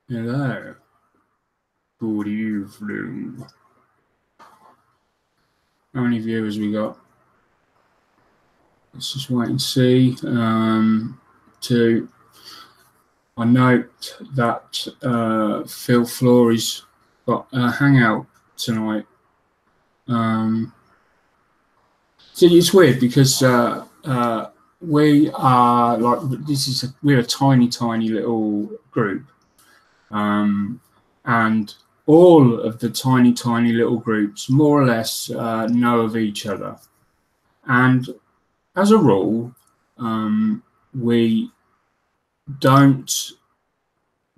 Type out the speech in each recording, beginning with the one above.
Hello. Good evening. How many viewers we got? Let's just wait and see. I note that Phil Flory's got a hangout tonight. So it's weird because we are like we're a tiny little group, and all of the tiny little groups more or less know of each other, and as a rule, we don't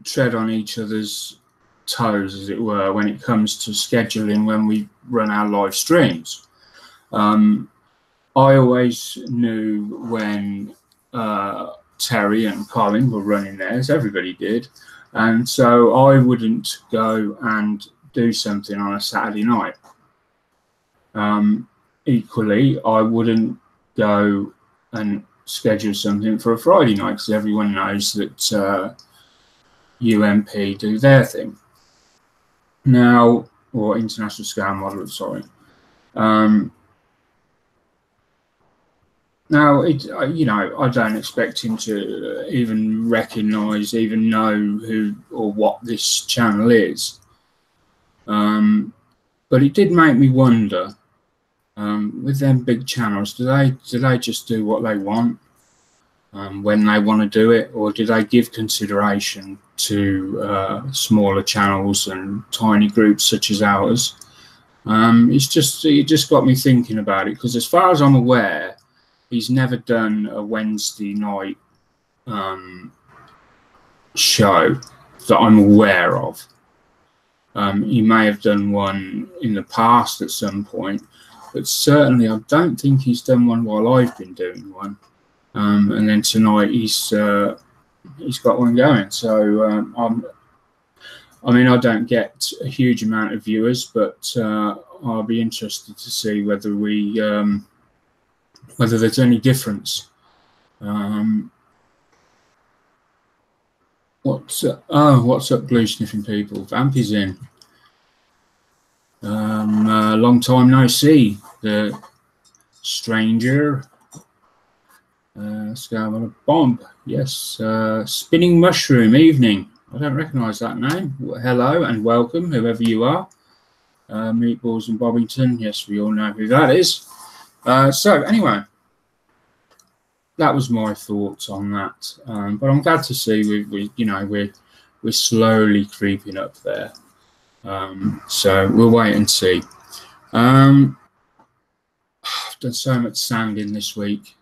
tread on each other's toes, as it were, when it comes to scheduling when we run our live streams. I always knew when Terry and Colin were running theirs, everybody did, and so I wouldn't go and do something on a Saturday night. Equally, I wouldn't go and schedule something for a Friday night because everyone knows that UMP do their thing now, or International Scale Model, sorry. Now, I don't expect him to even recognise, even know who or what this channel is. But it did make me wonder, with them big channels, do they just do what they want when they want to do it, or do they give consideration to smaller channels and tiny groups such as ours? It just got me thinking about it, because as far as I'm aware, he's never done a Wednesday night show that I'm aware of. He may have done one in the past at some point, but certainly I don't think he's done one while I've been doing one. And then tonight he's got one going. So I mean, I don't get a huge amount of viewers, but I'll be interested to see whether whether there's any difference. What's up, glue sniffing people? Vamp is in. Long time no see. The stranger. Let's go on a bomb. Yes. Spinning mushroom evening. I don't recognise that name. Hello and welcome, whoever you are. Meatballs and Bobbington. Yes, we all know who that is. So anyway, that was my thoughts on that. But I'm glad to see we're slowly creeping up there. So we'll wait and see. I've done so much sanding this week.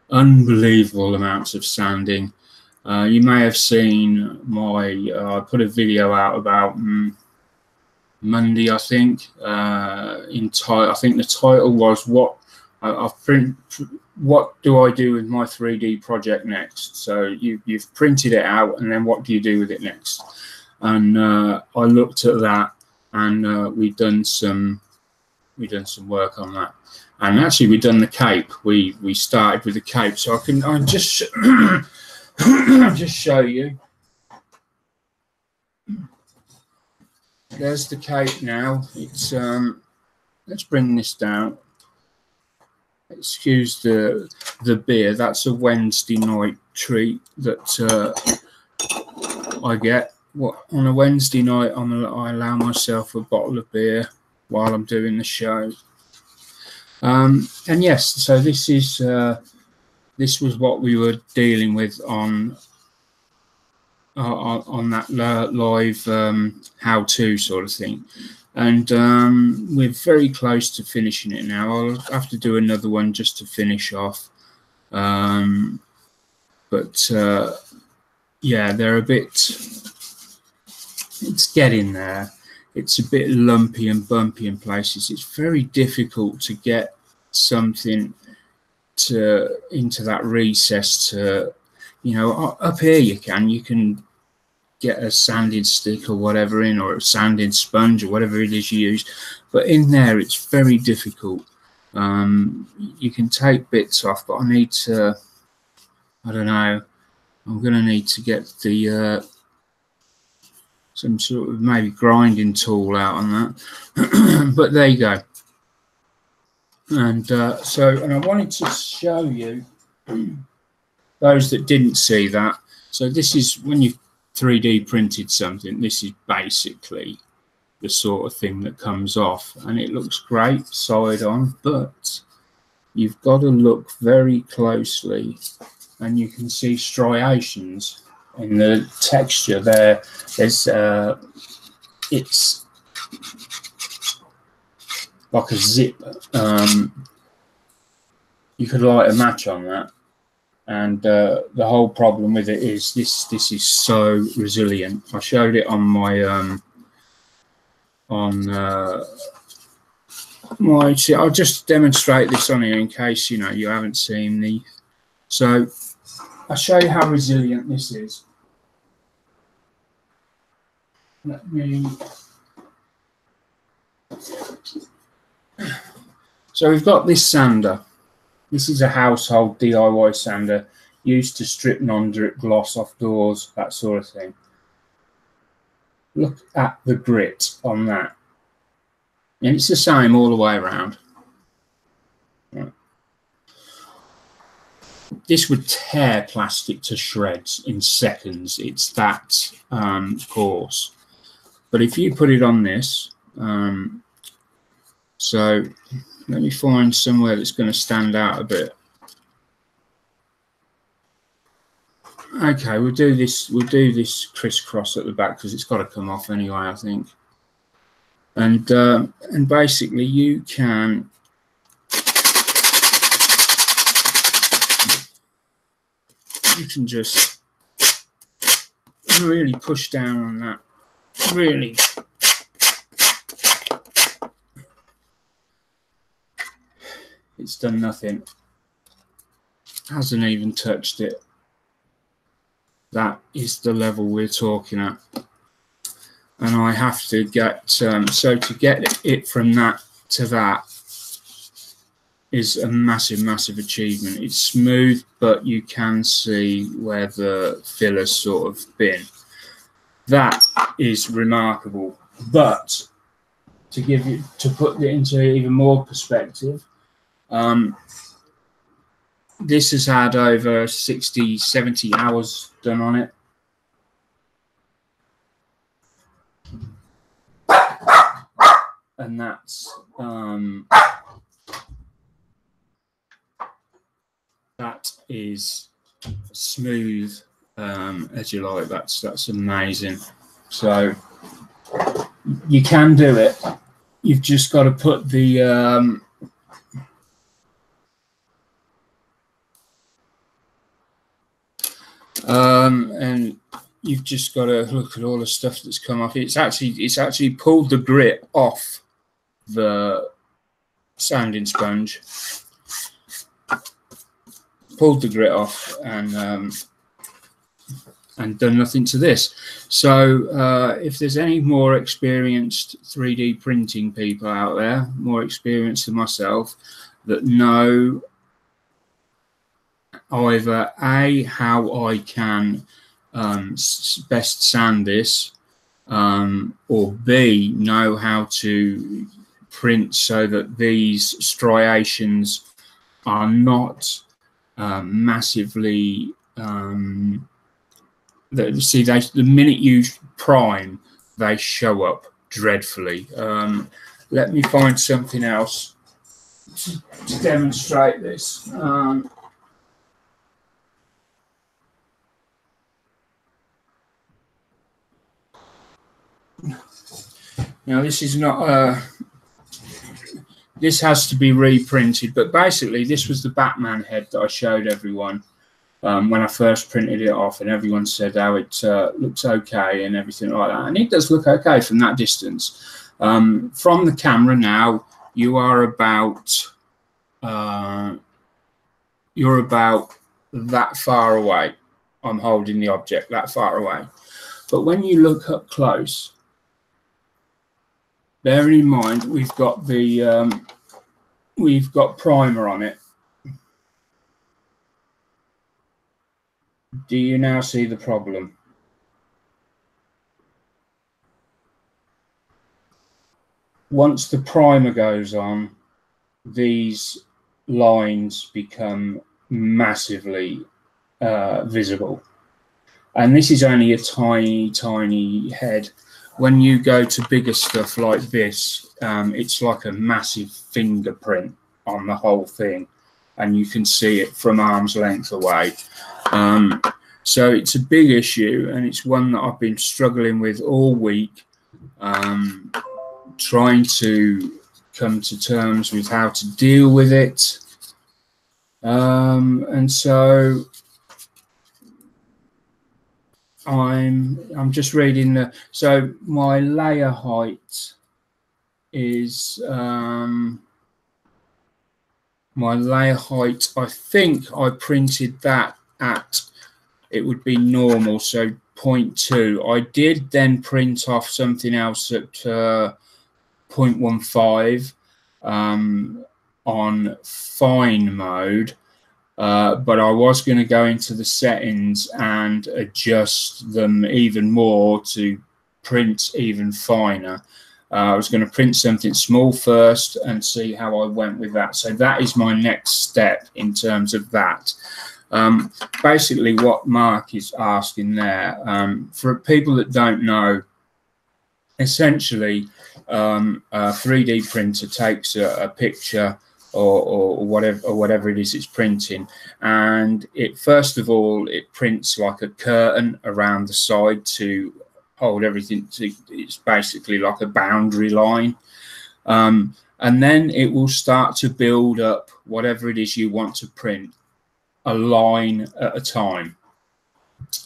Unbelievable amounts of sanding. You may have seen I put a video out about Monday, I think. I think the title was what do I do with my 3D project next? So you've printed it out, and then what do you do with it next? And I looked at that, and we've done some work on that. And actually, we've done the cape. We started with the cape, so I just just show you. There's the cape now. It's let's bring this down. Excuse the beer. That's a Wednesday night treat that I get. On a Wednesday night, I allow myself a bottle of beer while I'm doing the show. And yes, so this was what we were dealing with on that live how-to sort of thing, and we're very close to finishing it now. I'll have to do another one just to finish off, but yeah, they're a bit. It's getting there. It's a bit lumpy and bumpy in places. It's very difficult to get something into that recess to, up here you can get a sanding stick or whatever in, or a sanding sponge or whatever it is you use, but in there it's very difficult. You can take bits off, but I don't know, I'm going to need to get the some sort of maybe grinding tool out on that. But there you go. And and I wanted to show you those that didn't see that. So this is when you've 3D printed something, this is basically the sort of thing that comes off, and it looks great side on, but you've got to look very closely and you can see striations in the texture there. There's it's like a zip. You could light a match on that, and the whole problem with it is this is so resilient. I showed it on my I'll just demonstrate this on here in case you haven't seen the. So I'll show you how resilient this is. Let me. So we've got this sander. This is a household DIY sander used to strip non-drip gloss off doors, that sort of thing. Look at the grit on that. And it's the same all the way around. Right. This would tear plastic to shreds in seconds. It's that coarse. But if you put it on this, so let me find somewhere that's going to stand out a bit. Okay, we'll do this crisscross at the back because it's got to come off anyway, I think. And basically you can just really push down on that. Really. It's done nothing. Hasn't even touched it. That is the level we're talking at. And I have to get, so to get it from that to that is a massive, massive achievement. It's smooth, but you can see where the filler's sort of been. That is remarkable. But to put it into even more perspective, this has had over 60, 70 hours done on it. And that's that is smooth as you like. That's amazing. So you can do it. You've just got to put the and you've just got to look at all the stuff that's come off. It's actually pulled the grit off the sanding sponge, pulled the grit off, and done nothing to this. So if there's any more experienced 3D printing people out there, more experienced than myself, that know either A, how I can best sand this, or B, know how to print so that these striations are not massively the minute you prime, they show up dreadfully. Let me find something else to demonstrate this. Now this is not this has to be reprinted, but basically this was the Batman head that I showed everyone when I first printed it off, and everyone said how it looks okay and everything like that, and it does look okay from that distance. From the camera now, you are about you're about that far away. I'm holding the object that far away, but when you look up close, bearing in mind we've got the we've got primer on it. Do you now see the problem? once the primer goes on, these lines become massively visible. And this is only a tiny head. When you go to bigger stuff like this, it's like a massive fingerprint on the whole thing, and you can see it from arm's length away. So it's a big issue, and it's one that I've been struggling with all week, trying to come to terms with how to deal with it. And so I'm just reading the, so my layer height is my layer height, I think I printed that at, it would be normal, so 0.2. I did then print off something else at 0.15 on fine mode. But I was going to go into the settings and adjust them even more to print even finer. I was going to print something small first and see how I went with that. So that is my next step in terms of that. Basically what Mark is asking there, for people that don't know, essentially a 3D printer takes a picture or whatever it is it's printing, and it first of all it prints like a curtain around the side to hold everything to, it's basically like a boundary line, and then it will start to build up whatever it is you want to print, a line at a time,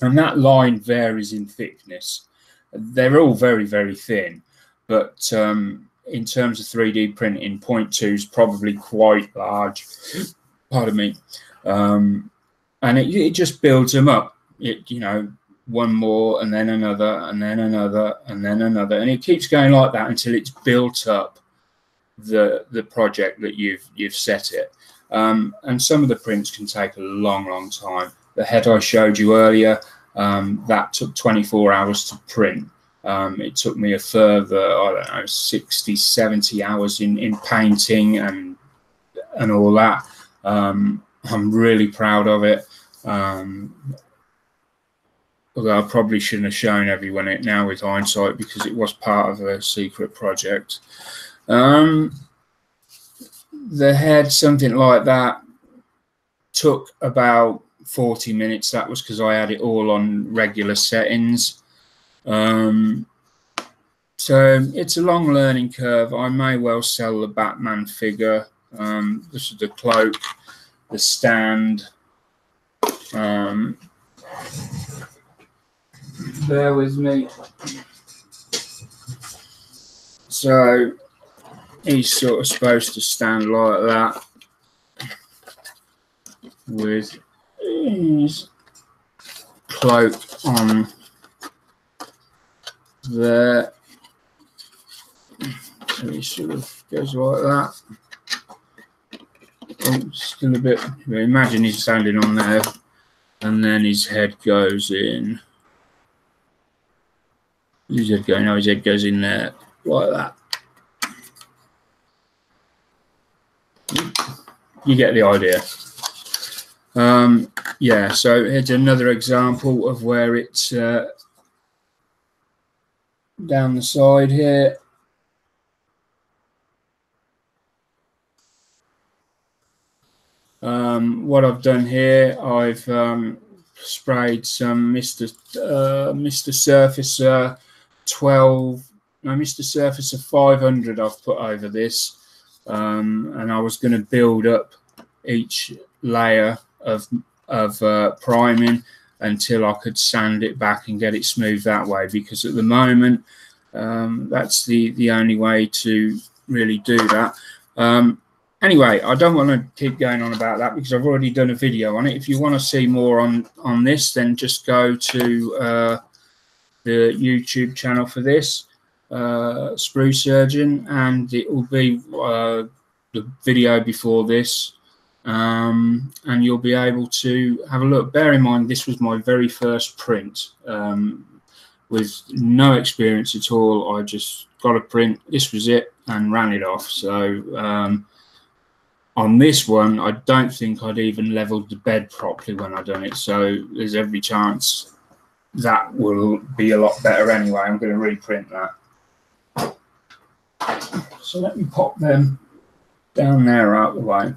and that line varies in thickness. They're all very thin, but in terms of 3D printing, 0.2 is probably quite large, pardon me, and it just builds them up. It, you know, one more and then another and then another and then another, and it keeps going like that until it's built up the project that you've set it. And some of the prints can take a long time. The head I showed you earlier, that took 24 hours to print. It took me a further, I don't know, 60-70 hours in painting and all that. I'm really proud of it. Although I probably shouldn't have shown everyone it now with hindsight, because it was part of a secret project. The head, something like that, took about 40 minutes. That was because I had it all on regular settings. So it's a long learning curve. I may well sell the Batman figure. This is the cloak, the stand. Bear with me. So he's sort of supposed to stand like that with his cloak on there. So he sort of goes like that. Oh, still a bit. Imagine he's standing on there, and then his head goes in. His head going. No, his head goes in there like that. You get the idea. Yeah. So here's another example of where it's down the side here. What I've done here, I've sprayed some Mr. Surfacer 12, no, Mr. Surfacer 500 I've put over this, and I was going to build up each layer of priming until I could sand it back and get it smooth that way, because at the moment that's the only way to really do that. Anyway, I don't want to keep going on about that because I've already done a video on it. If you want to see more on this, then just go to the YouTube channel for this, SprueSurgeon, and it will be the video before this, and you'll be able to have a look. Bear in mind, this was my very first print. with no experience at all. I just got a print, this was it, and ran it off. So on this one, I don't think I'd even leveled the bed properly when I done it. So there's every chance that will be a lot better anyway. I'm going to reprint that. So let me pop them down there out of the way.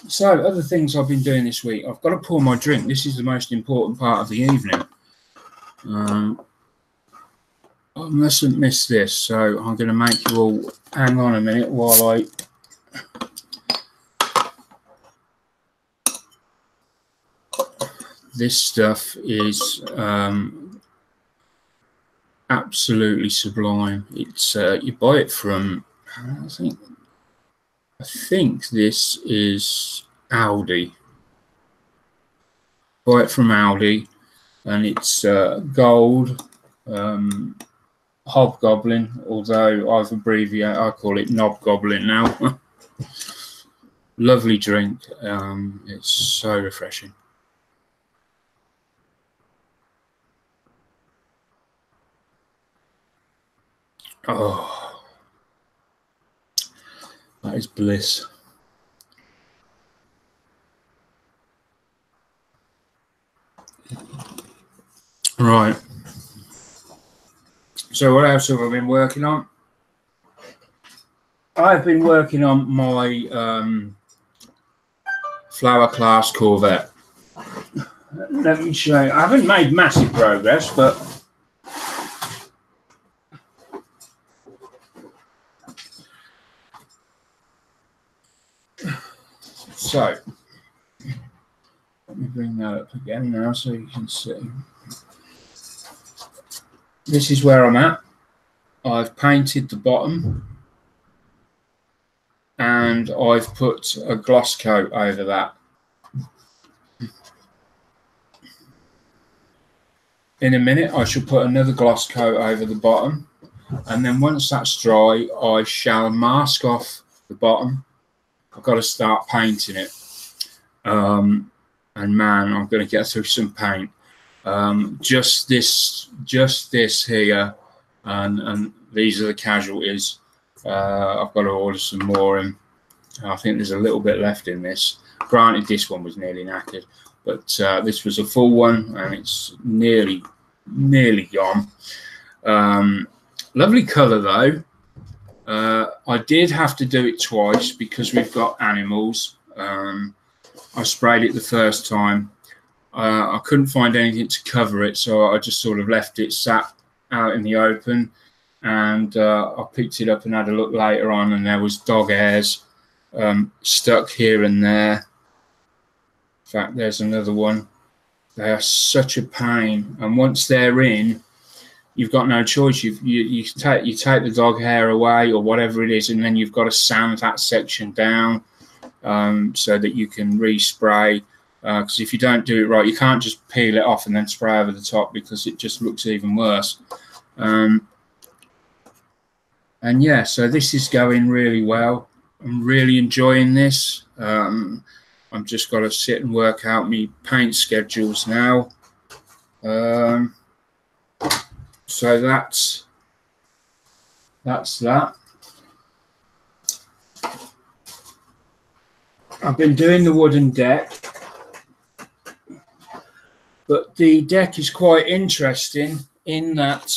So other things I've been doing this week. I've got to pour my drink. This is the most important part of the evening. I mustn't miss this, so I'm going to make you all hang on a minute while I this stuff is absolutely sublime. It's you buy it from, I think this is Aldi. Buy it from Aldi, and it's gold hobgoblin, although I've abbreviated, I call it knobgoblin now. Lovely drink. It's so refreshing. Oh, that is bliss. Right. So what else have I been working on? I've been working on my flower class Corvette. Let me show you. I haven't made massive progress, but so let me bring that up again now so you can see. This is where I'm at. I've painted the bottom and I've put a gloss coat over that. In a minute I shall put another gloss coat over the bottom, and then once that's dry I shall mask off the bottom. I've got to start painting it, and man, I'm going to get through some paint. Just this here, and these are the casualties. I've got to order some more, and I think there's a little bit left in this. Granted, this one was nearly knackered, but this was a full one, and it's nearly gone. Lovely colour though. I did have to do it twice because we've got animals. I sprayed it the first time. I couldn't find anything to cover it, so I just sort of left it sat out in the open, and I picked it up and had a look later on, and there was dog hairs stuck here and there. In fact, there's another one. They are such a pain, and once they're in, you've got no choice. You take the dog hair away or whatever it is, and then you've got to sand that section down so that you can respray. Because if you don't do it right, you can't just peel it off and then spray over the top, because it just looks even worse. And yeah, so this is going really well. I'm really enjoying this. I've just got to sit and work out my paint schedules now. So that's that. I've been doing the wooden deck, but the deck is quite interesting in that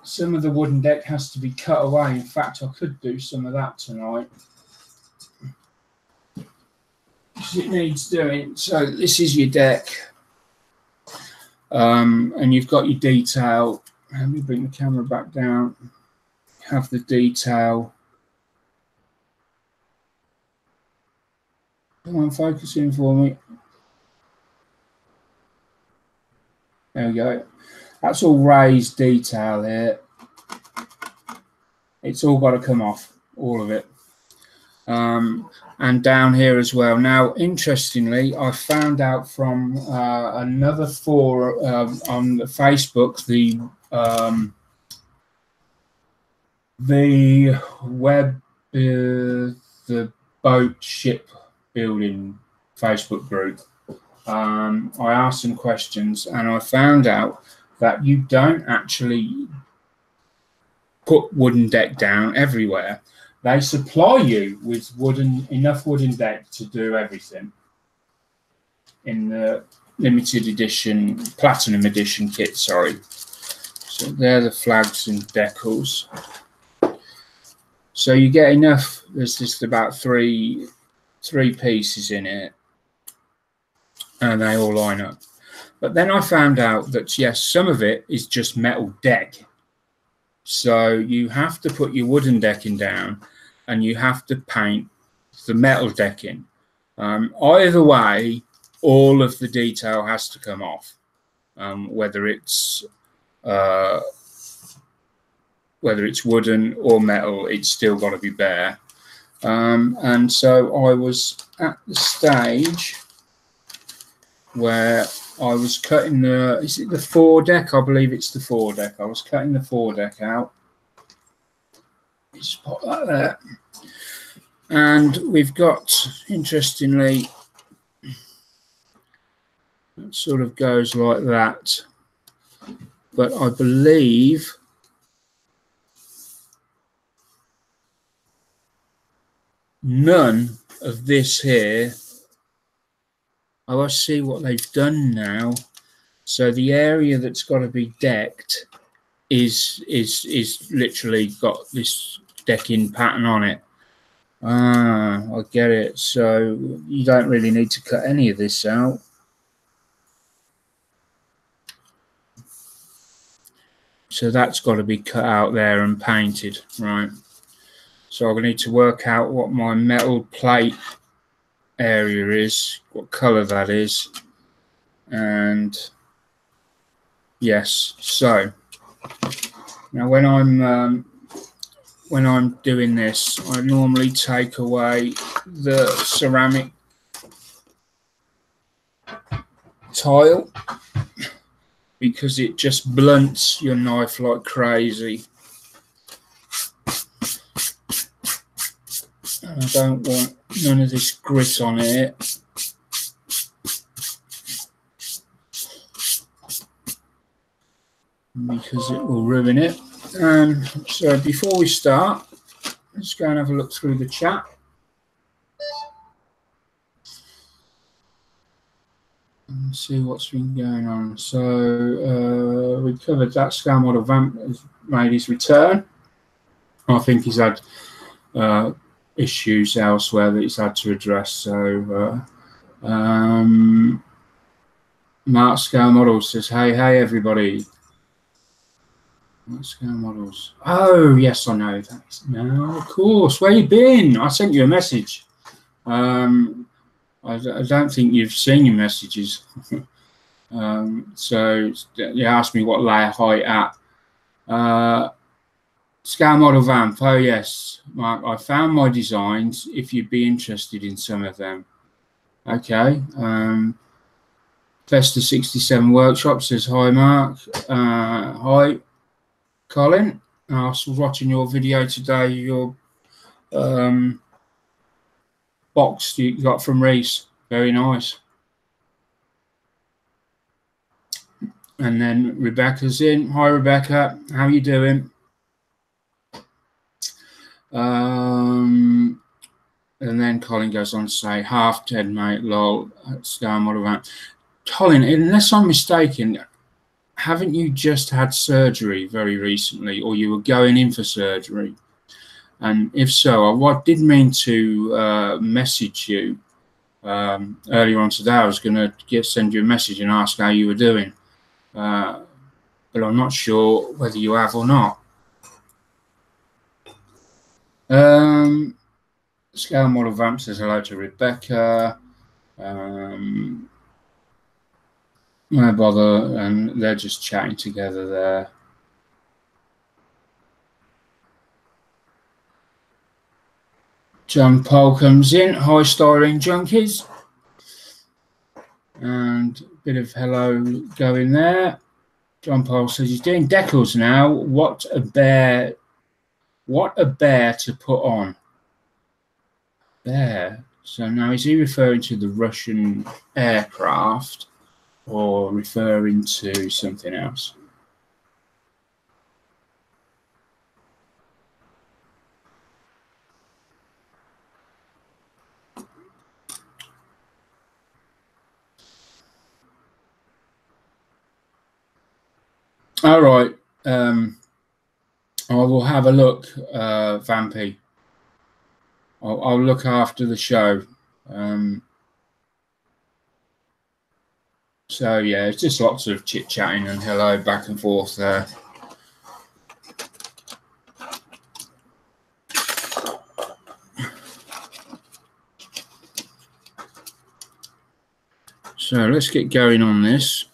some of the wooden deck has to be cut away. In fact, I could do some of that tonight because it needs doing. So this is your deck, and you've got your detail. Let me bring the camera back down. Have the detail. Come on, focusing for me. There we go. That's all raised detail here. It's all got to come off, all of it. And down here as well. Now, interestingly, I found out from another forum on Facebook, the web, the boat ship building Facebook group. I asked some questions and I found out that you don't actually put wooden deck down everywhere. They supply you with enough wooden deck to do everything in the limited edition, platinum edition kit, sorry. So they're the flags and decals. So you get enough. There's just about three pieces in it, and they all line up. But then I found out that yes, some of it is just metal deck. So you have to put your wooden decking down, and you have to paint the metal decking. Either way, all of the detail has to come off, whether it's wooden or metal, it's still got to be bare. And so I was at the stage where I was cutting is it the foredeck? I believe it's the foredeck. I was cutting the foredeck out. Just pop that there. And we've got, interestingly, it sort of goes like that. But I believe none of this here. Oh, I see what they've done now. So the area that's got to be decked is literally got this decking pattern on it. Ah, I get it. So you don't really need to cut any of this out. So that's got to be cut out there and painted, right? So I need to work out what my metal plate area is, what colour that is, and yes. So now when I'm doing this, I normally take away the ceramic tile because it just blunts your knife like crazy. I don't want none of this grit on it. Because it will ruin it. So before we start, let's go and have a look through the chat. And see what's been going on. So we covered that. Scale Model Vamp has made his return. I think he's had issues elsewhere that he's had to address. So Mark Scale Model says, hey everybody. Mark Scale Models. Oh yes, I know that now. Of course. Where you been? I sent you a message. I don't think you've seen your messages. So you asked me what layer height at. Scale Model Vamp. Oh yes, Mark, I found my designs if you'd be interested in some of them. Okay. Festa 67 Workshop says hi Mark. Hi Colin. I was watching your video today, your box you got from Reese. Very nice. And then Rebecca's in. Hi Rebecca, how you doing? And then Colin goes on to say, half dead mate, lol, Scale Model Vamp. Colin, unless I'm mistaken, haven't you just had surgery very recently, or you were going in for surgery? And if so, I did mean to message you earlier on today. I was going to send you a message and ask how you were doing, but I'm not sure whether you have or not. Scale Model Vamp says hello to Rebecca. No bother, and they're just chatting together there. John Paul comes in. Hi, Styling Junkies. And a bit of hello going there. John Paul says he's doing decals now. What a bear to put on. Bear. So now, is he referring to the Russian aircraft or referring to something else? All right. I will have a look, Vampy. I'll look after the show. So yeah, it's just lots of chit-chatting and hello back and forth there. So let's get going on this.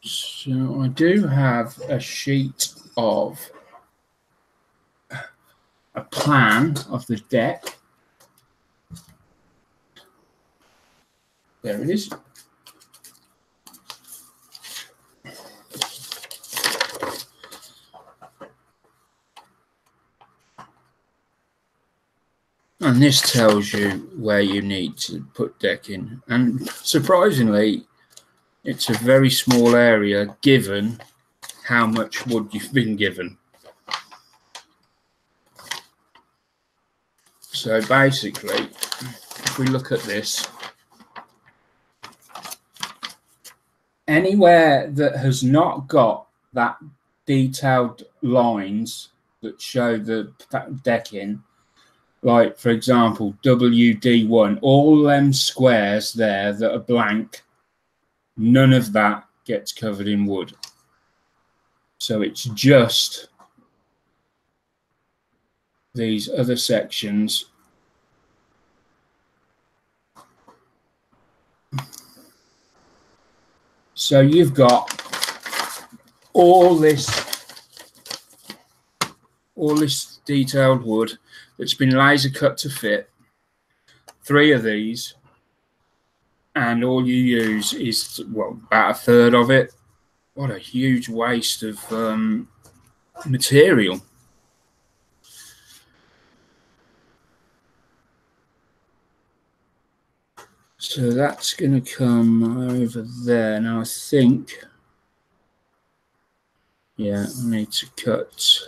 So I do have a sheet of a plan of the deck. There it is. And this tells you where you need to put decking. And surprisingly, it's a very small area given how much wood you've been given. So basically, if we look at this, anywhere that has not got that detailed lines that show the decking, like for example WD1, all them squares there that are blank, none of that gets covered in wood. So it's just these other sections. So you've got all this detailed wood that's been laser cut to fit, 3 of these, and all you use is, well, about a third of it. What a huge waste of material. So that's going to come over there. Now I think, yeah, I need to cut.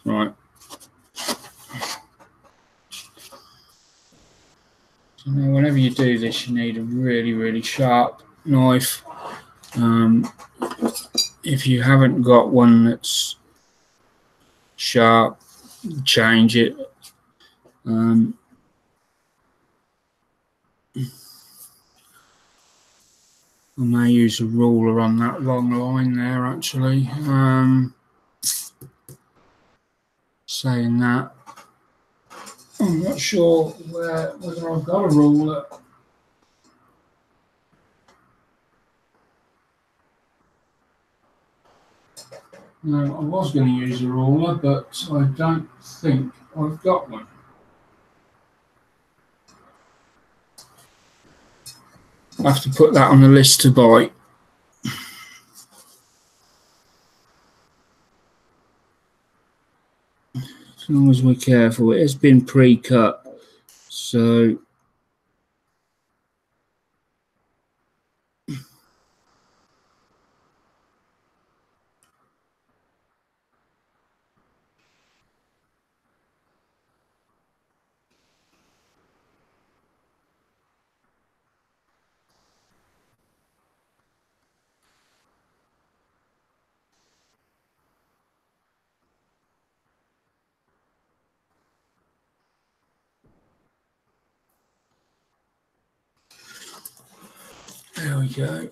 Right. So now whenever you do this, you need a really, really sharp knife. If you haven't got one that's sharp, change it. I may use a ruler on that long line there, actually. Saying that, I'm not sure whether I've got a ruler. No, I was going to use a ruler, but I don't think I've got one. I have to put that on the list to buy. As long as we're careful, it has been pre-cut, so there we go.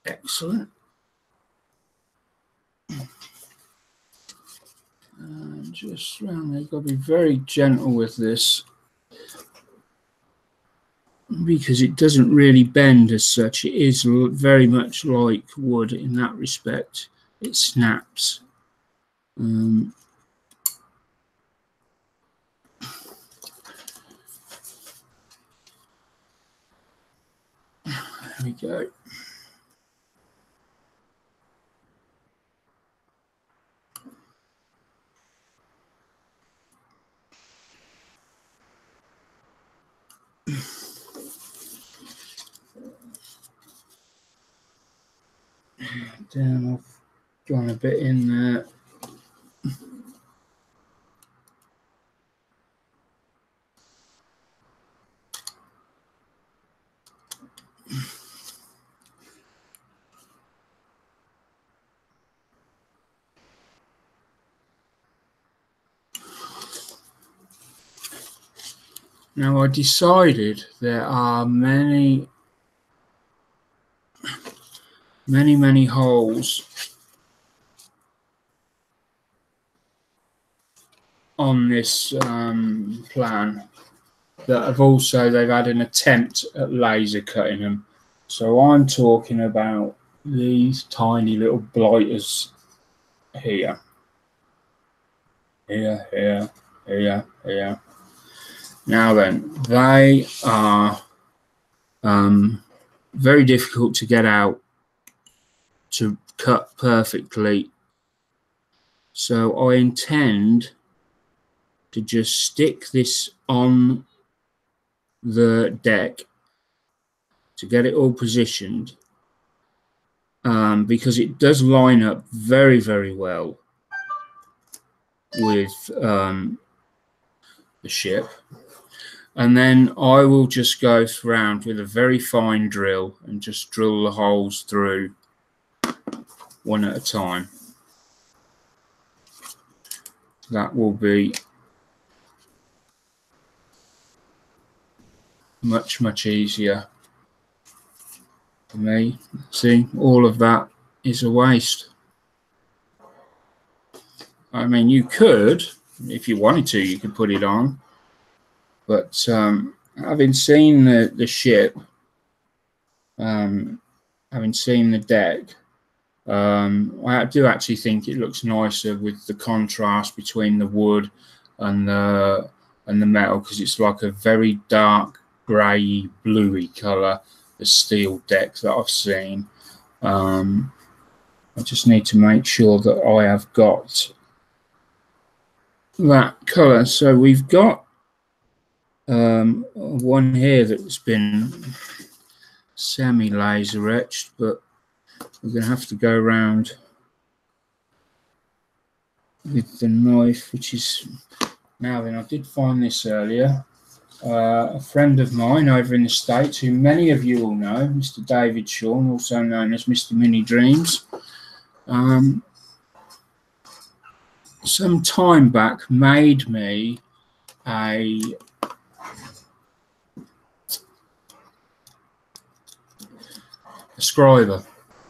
Excellent. And just round there, you've got to be very gentle with this because it doesn't really bend as such. It is very much like wood in that respect. it snaps. There we go. Down, I've gone a bit in there. Now I decided there are many holes on this plan that have also, they've had an attempt at laser cutting them. So I'm talking about these tiny little blighters here. Here. Now then, they are very difficult to get out to cut perfectly. So I intend to just stick this on the deck to get it all positioned, because it does line up very, very well with the ship. And then I will just go around with a very fine drill and just drill the holes through one at a time. That will be much, much easier for me. See, all of that is a waste. I mean, you could, if you wanted to, you could put it on. But having seen the ship, having seen the deck, I do actually think it looks nicer with the contrast between the wood and the metal, because it's like a very dark grey bluey colour, the steel deck that I've seen. I just need to make sure that I have got that colour. So we've got one here that's been semi-laser etched, but we're going to have to go around with the knife, which is, now then, I did find this earlier. A friend of mine over in the States, who many of you will know, Mr. David Shawn, also known as Mr. Mini Dreams, some time back made me a scriber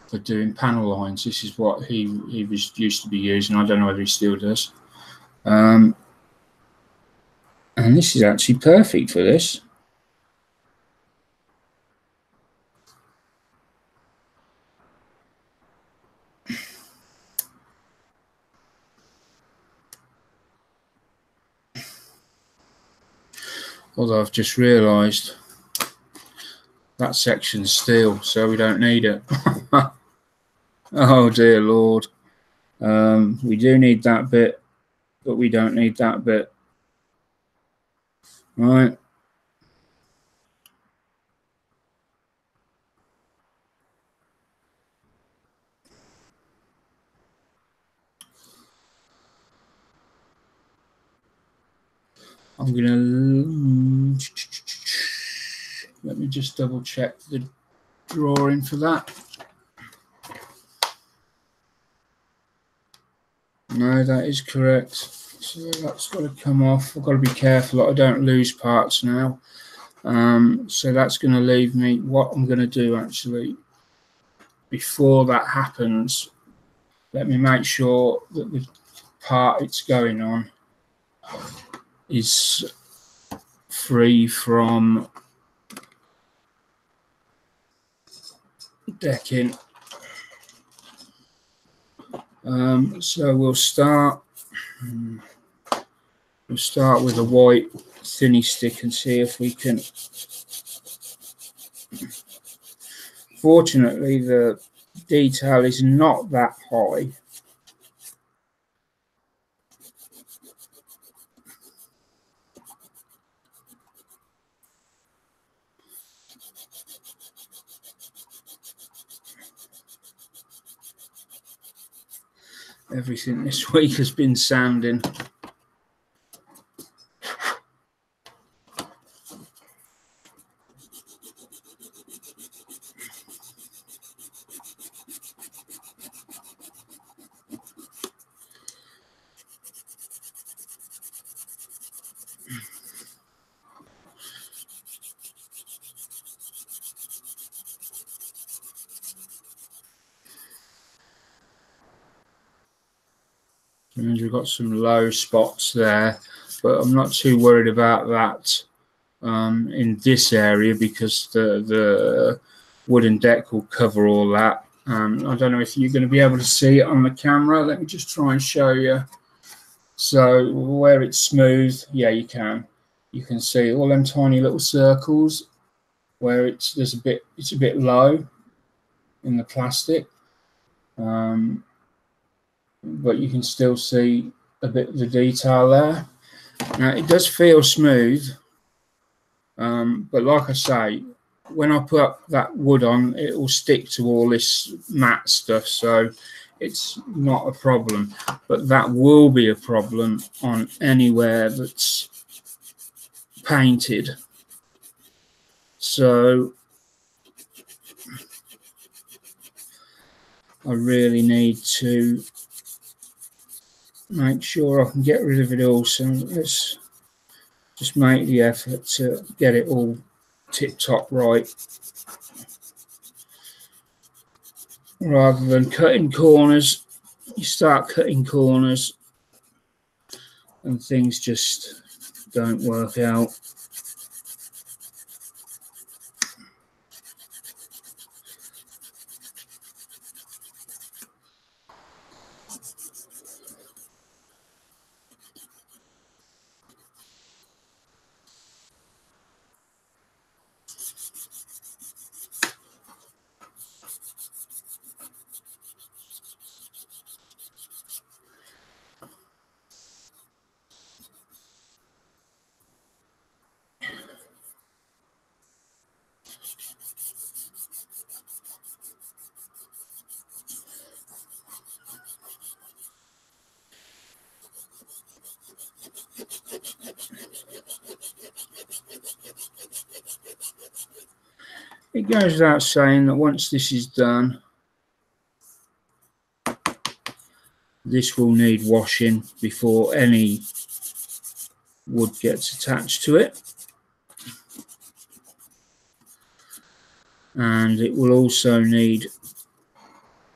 for doing panel lines. This is what he was used to be using. I don't know whether he still does. And this is actually perfect for this. Although I've just realised that section's steel, so we don't need it. Oh dear Lord. We do need that bit, but we don't need that bit. Right. I'm going to, let me just double check the drawing for that. No, that is correct. So that's got to come off. I've got to be careful that I don't lose parts now. So that's going to leave me, what I'm going to do actually, before that happens, let me make sure that the part it's going on is free from decking. So we'll start with a white thinny stick and see if we can. Fortunately, the detail is not that high. Everything this week has been sanding. And we've got some low spots there, but I'm not too worried about that in this area because the wooden deck will cover all that. I don't know if you're going to be able to see it on the camera. Let me just try and show you. So where it's smooth, yeah, you can see all them tiny little circles where it's a bit low in the plastic. But you can still see a bit of the detail there. Now it does feel smooth, but like I say, when I put that wood on, it will stick to all this matte stuff, so it's not a problem. But that will be a problem on anywhere that's painted. So I really need to make sure I can get rid of it all. So let's just make the effort to get it all tip-top right, rather than cutting corners. You start cutting corners and things just don't work out. It goes without saying that once this is done, this will need washing before any wood gets attached to it. And it will also need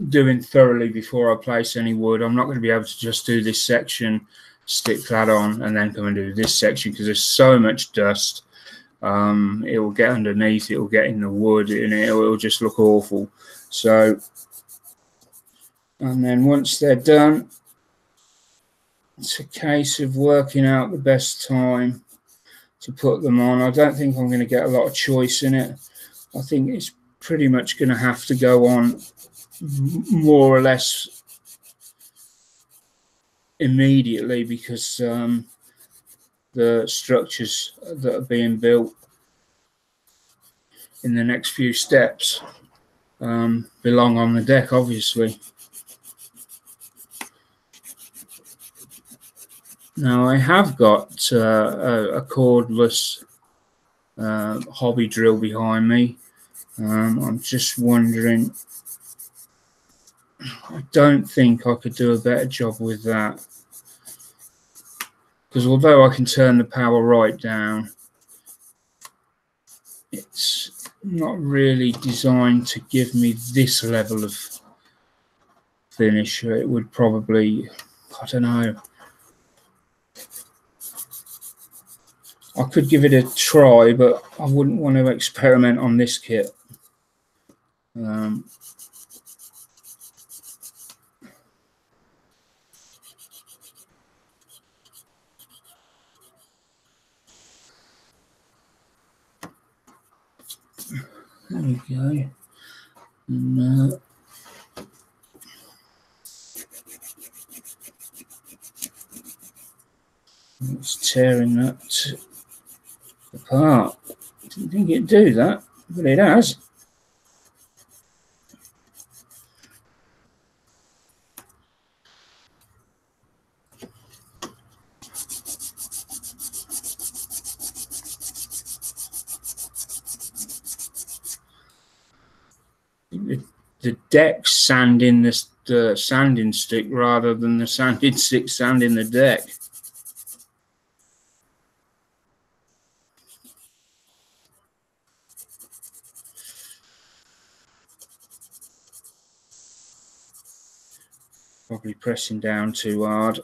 doing thoroughly before I place any wood. I'm not going to be able to just do this section, stick that on, and then come and do this section because there's so much dust. It will get underneath, it will get in the wood, and it will just look awful. So, and then once they're done, it's a case of working out the best time to put them on. I don't think I'm going to get a lot of choice in it. I think it's pretty much going to have to go on more or less immediately because the structures that are being built in the next few steps belong on the deck, obviously. Now I have got a cordless hobby drill behind me. I'm just wondering, I don't think I could do a better job with that, because although I can turn the power right down, it's not really designed to give me this level of finish. It would probably, I don't know, I could give it a try, but I wouldn't want to experiment on this kit. There we go. And it's tearing that apart. Didn't think it'd do that, but it has. The deck sanding the sanding stick rather than the sanding stick sanding the deck. Probably pressing down too hard.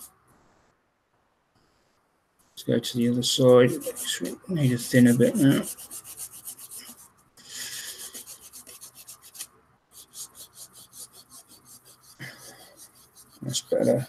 Let's go to the other side. We need to thin a bit now. That's better.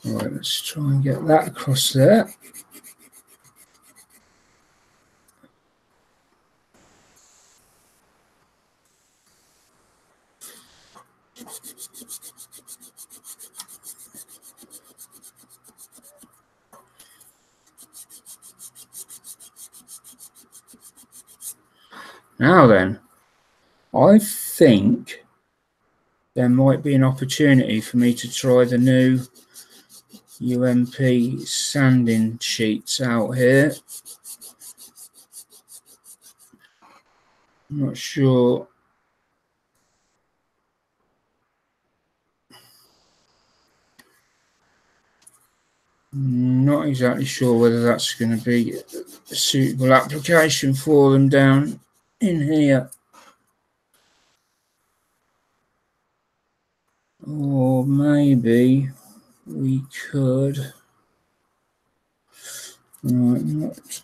All right, let's try and get that across there. Now then, I think there might be an opportunity for me to try the new UMP sanding sheets out here. I'm not sure. Not exactly sure whether that's going to be a suitable application for them down in here. Or maybe we could. Right, not.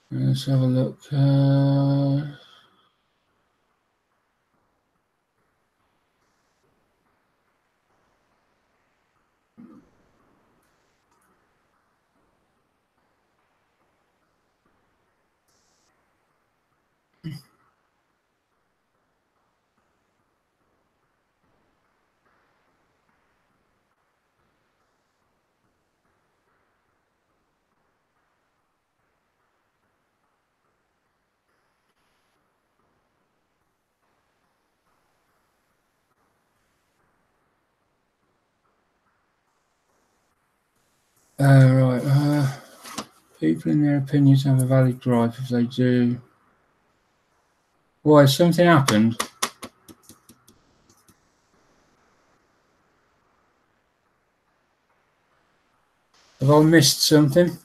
Let's have a look. Right. People in their opinions have a valid gripe if they do. Why, something happened? Have I missed something?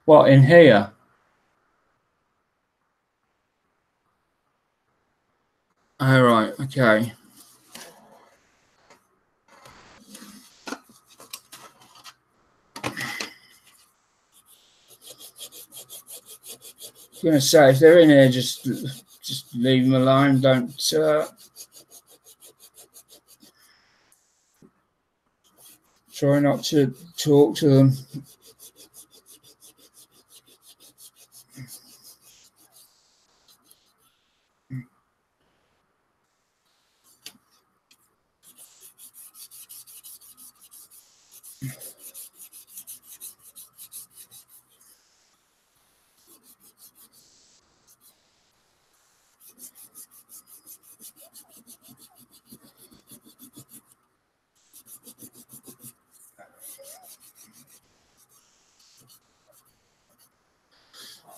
What, in here? Oh, right, okay. I was going to say, if they're in here, just leave them alone. Don't try not to talk to them.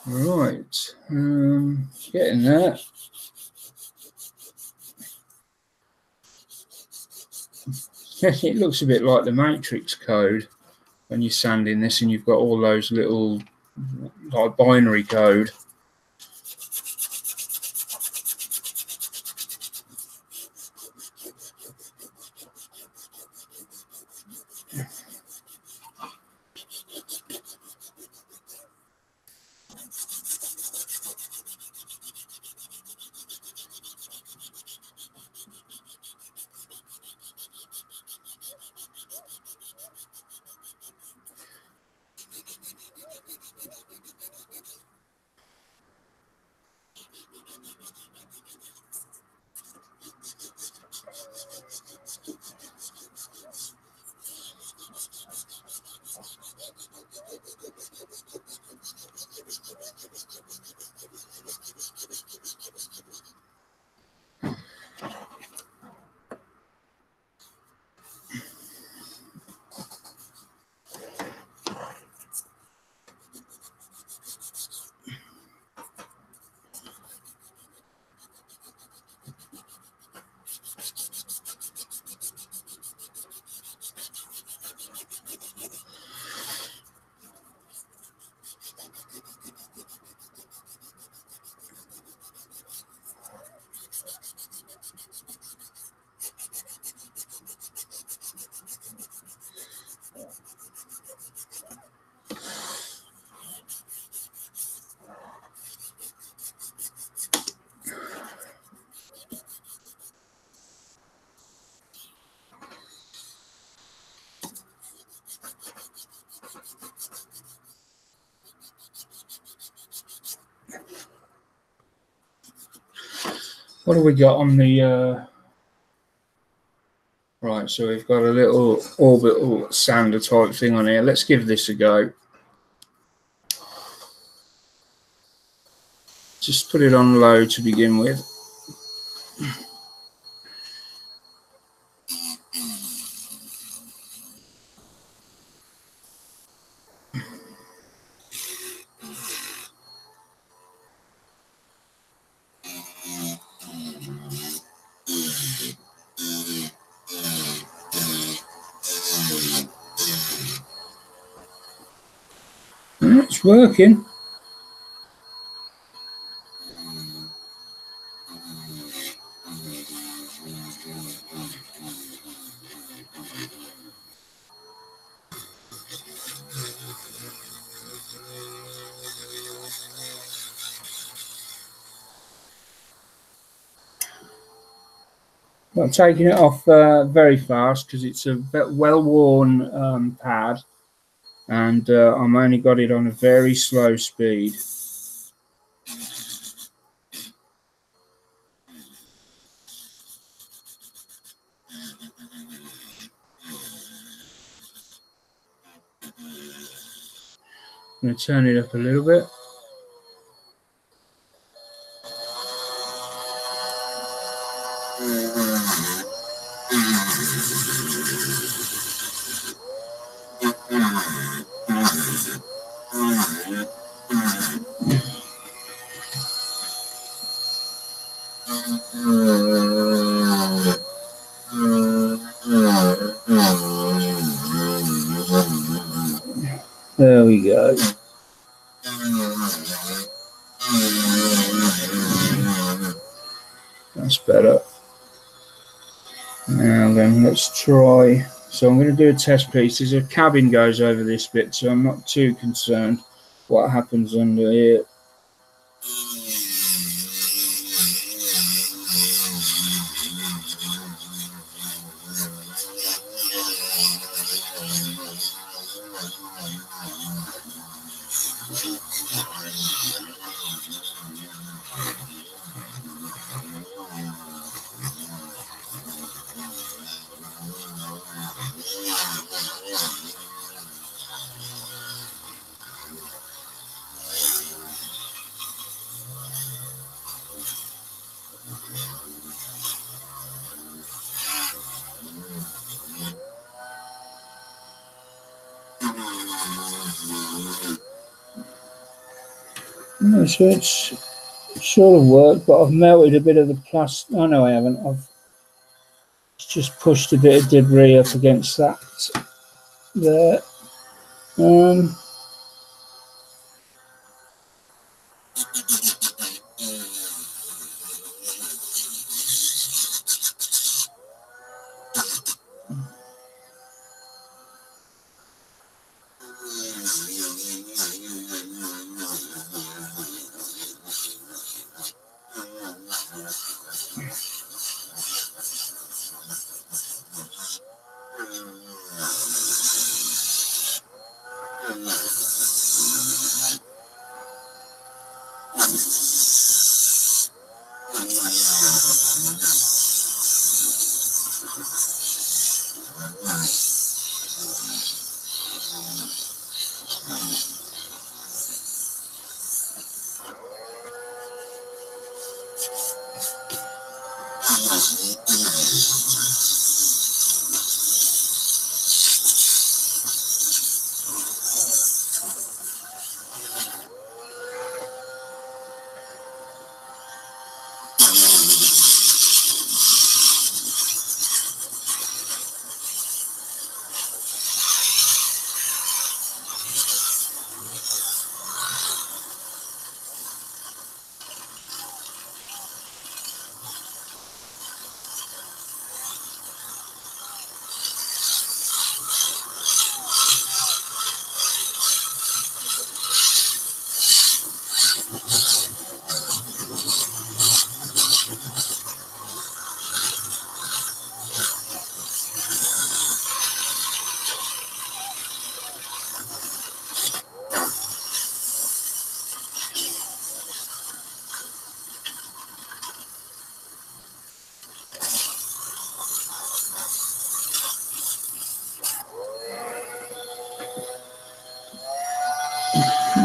Right, getting there. It looks a bit like the Matrix code when you're sanding this and you've got all those little like binary code. What do we got on the right, so we've got a little orbital sander type thing on here. Let's give this a go. Just put it on low to begin with. It's working. I'm taking it off very fast because it's a well-worn pad, and I'm only got it on a very slow speed. I'm going to turn it up a little bit. There we go. That's better. Now then, let's try. So I'm going to do a test piece. There's a cabin goes over this bit, so I'm not too concerned what happens under here. No, so it's sort of worked, but I've melted a bit of the plastic. Oh no, I haven't. I've just pushed a bit of debris up against that there.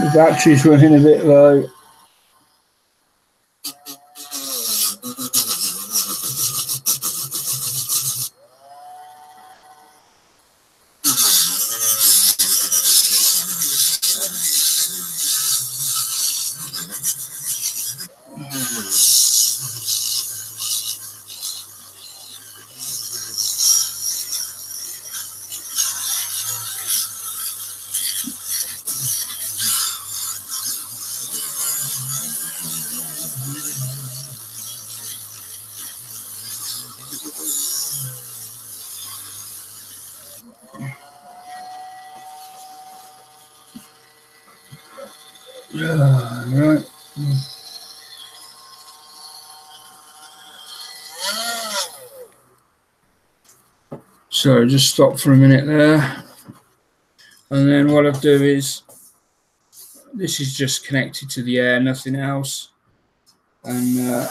The battery's running a bit low. Right. So just stop for a minute there. And then what I'll do is, this is just connected to the air, nothing else. And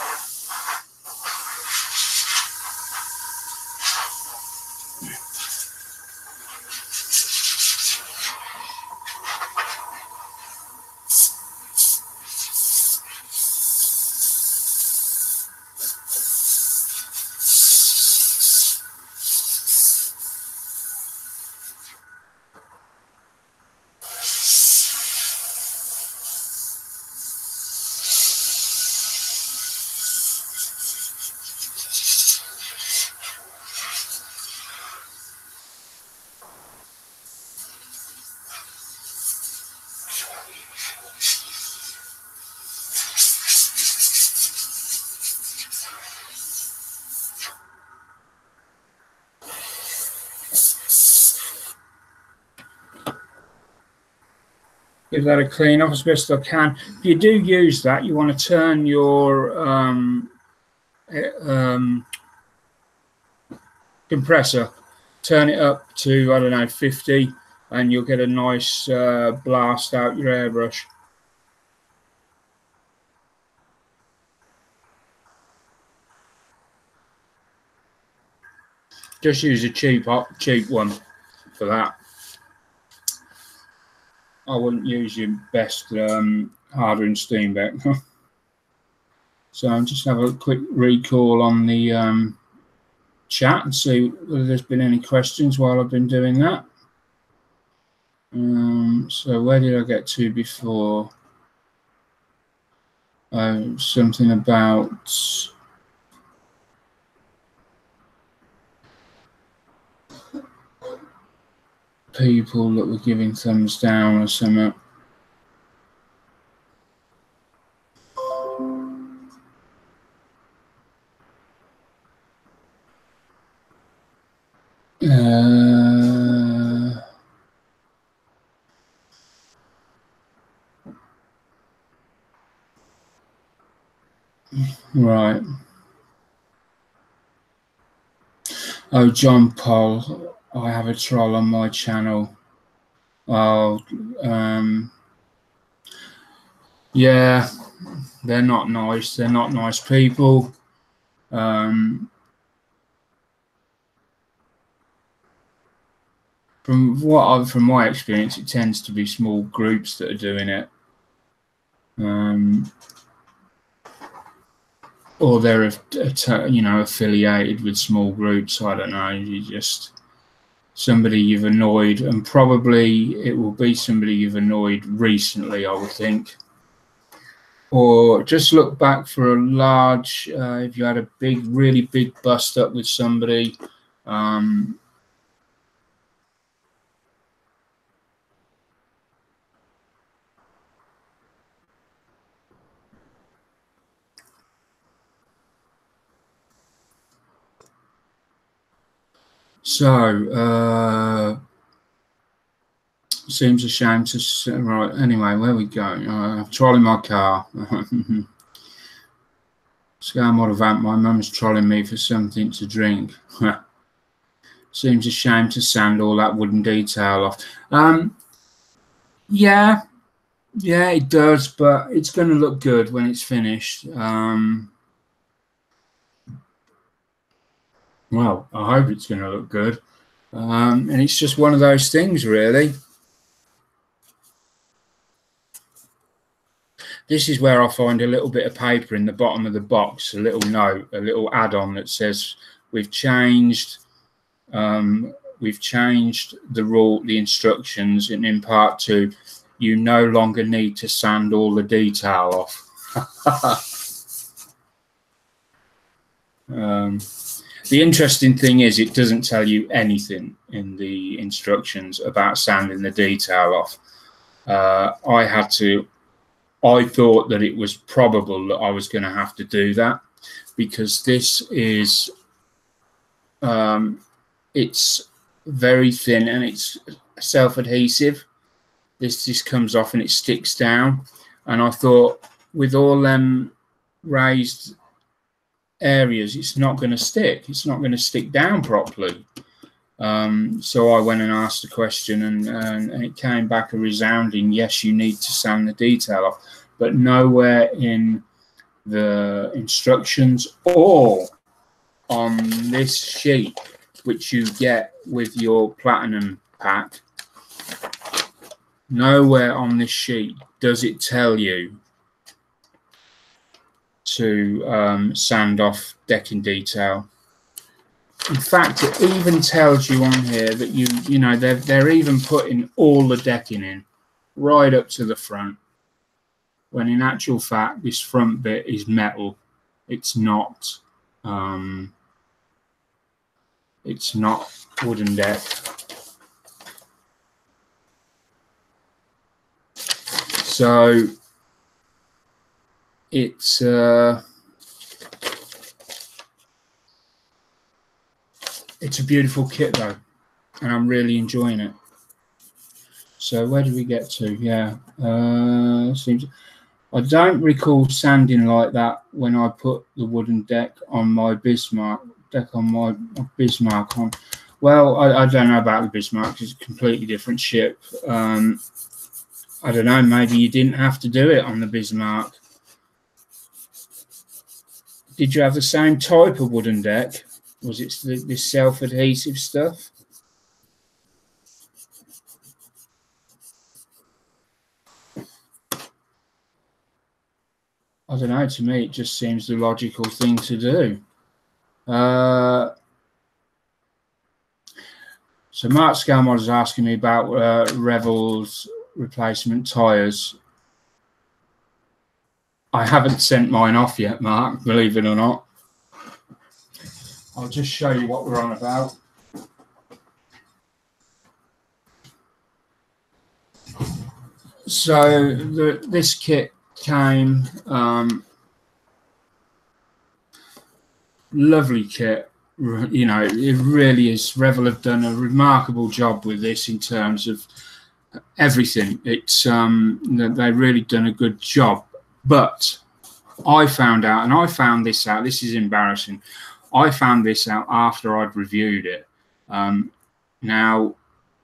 give that a clean off as best I can. If you do use that, you want to turn your compressor, turn it up to, I don't know, 50, and you'll get a nice blast out your airbrush. Just use a cheap one for that. I wouldn't use your best hardened Steenbeck. So I'll just have a quick recall on the chat and see whether there's been any questions while I've been doing that. So where did I get to before? something about people that were giving thumbs down or something. Right. Oh, John Paul, I have a troll on my channel. Oh, yeah, they're not nice. They're not nice people. From my experience, it tends to be small groups that are doing it. Or they're, affiliated with small groups. I don't know. You just somebody you've annoyed, and probably it will be somebody you've annoyed recently, I would think. Or just look back for a large, if you had a really big bust up with somebody. So, seems a shame to... Right, anyway, where we go? I'm trolling my car. Scar mod event, my mum's trolling me for something to drink. Seems a shame to sand all that wooden detail off. Yeah, it does, but it's going to look good when it's finished. Well, I hope it's going to look good. And it's just one of those things, really. This is where I find a little bit of paper in the bottom of the box, a little note, a little add-on that says we've changed the rule, the instructions, and in part 2, you no longer need to sand all the detail off. The interesting thing is it doesn't tell you anything in the instructions about sanding the detail off. I thought that it was probable that I was going to have to do that, because this is, it's very thin and it's self-adhesive. This just comes off and it sticks down. And I thought, with all them raised areas, it's not going to stick. It's not going to stick down properly. So I went and asked the question, and it came back a resounding yes, you need to sand the detail off. But nowhere in the instructions or on this sheet, which you get with your platinum pack, nowhere on this sheet does it tell you to sand off decking detail. In fact, it even tells you on here that you know they're even putting all the decking in right up to the front, when in actual fact this front bit is metal. It's not wooden deck. So it's a beautiful kit though, and I'm really enjoying it. So where did we get to? Yeah, seems I don't recall sanding like that when I put the wooden deck on my Bismarck on. Well, I don't know about the Bismarck. It's a completely different ship. I don't know, maybe you didn't have to do it on the Bismarck. Did you have the same type of wooden deck? Was it this self-adhesive stuff? I don't know, to me it just seems the logical thing to do. So Mark Scalmod is asking me about Revel's replacement tyres. I haven't sent mine off yet, Mark, believe it or not. I'll just show you what we're on about. So this kit came, lovely kit. You know, it really is. Revel have done a remarkable job with this in terms of everything. It's they've really done a good job. But I found out, and I found this out, this is embarrassing, I found this out after I'd reviewed it. Now,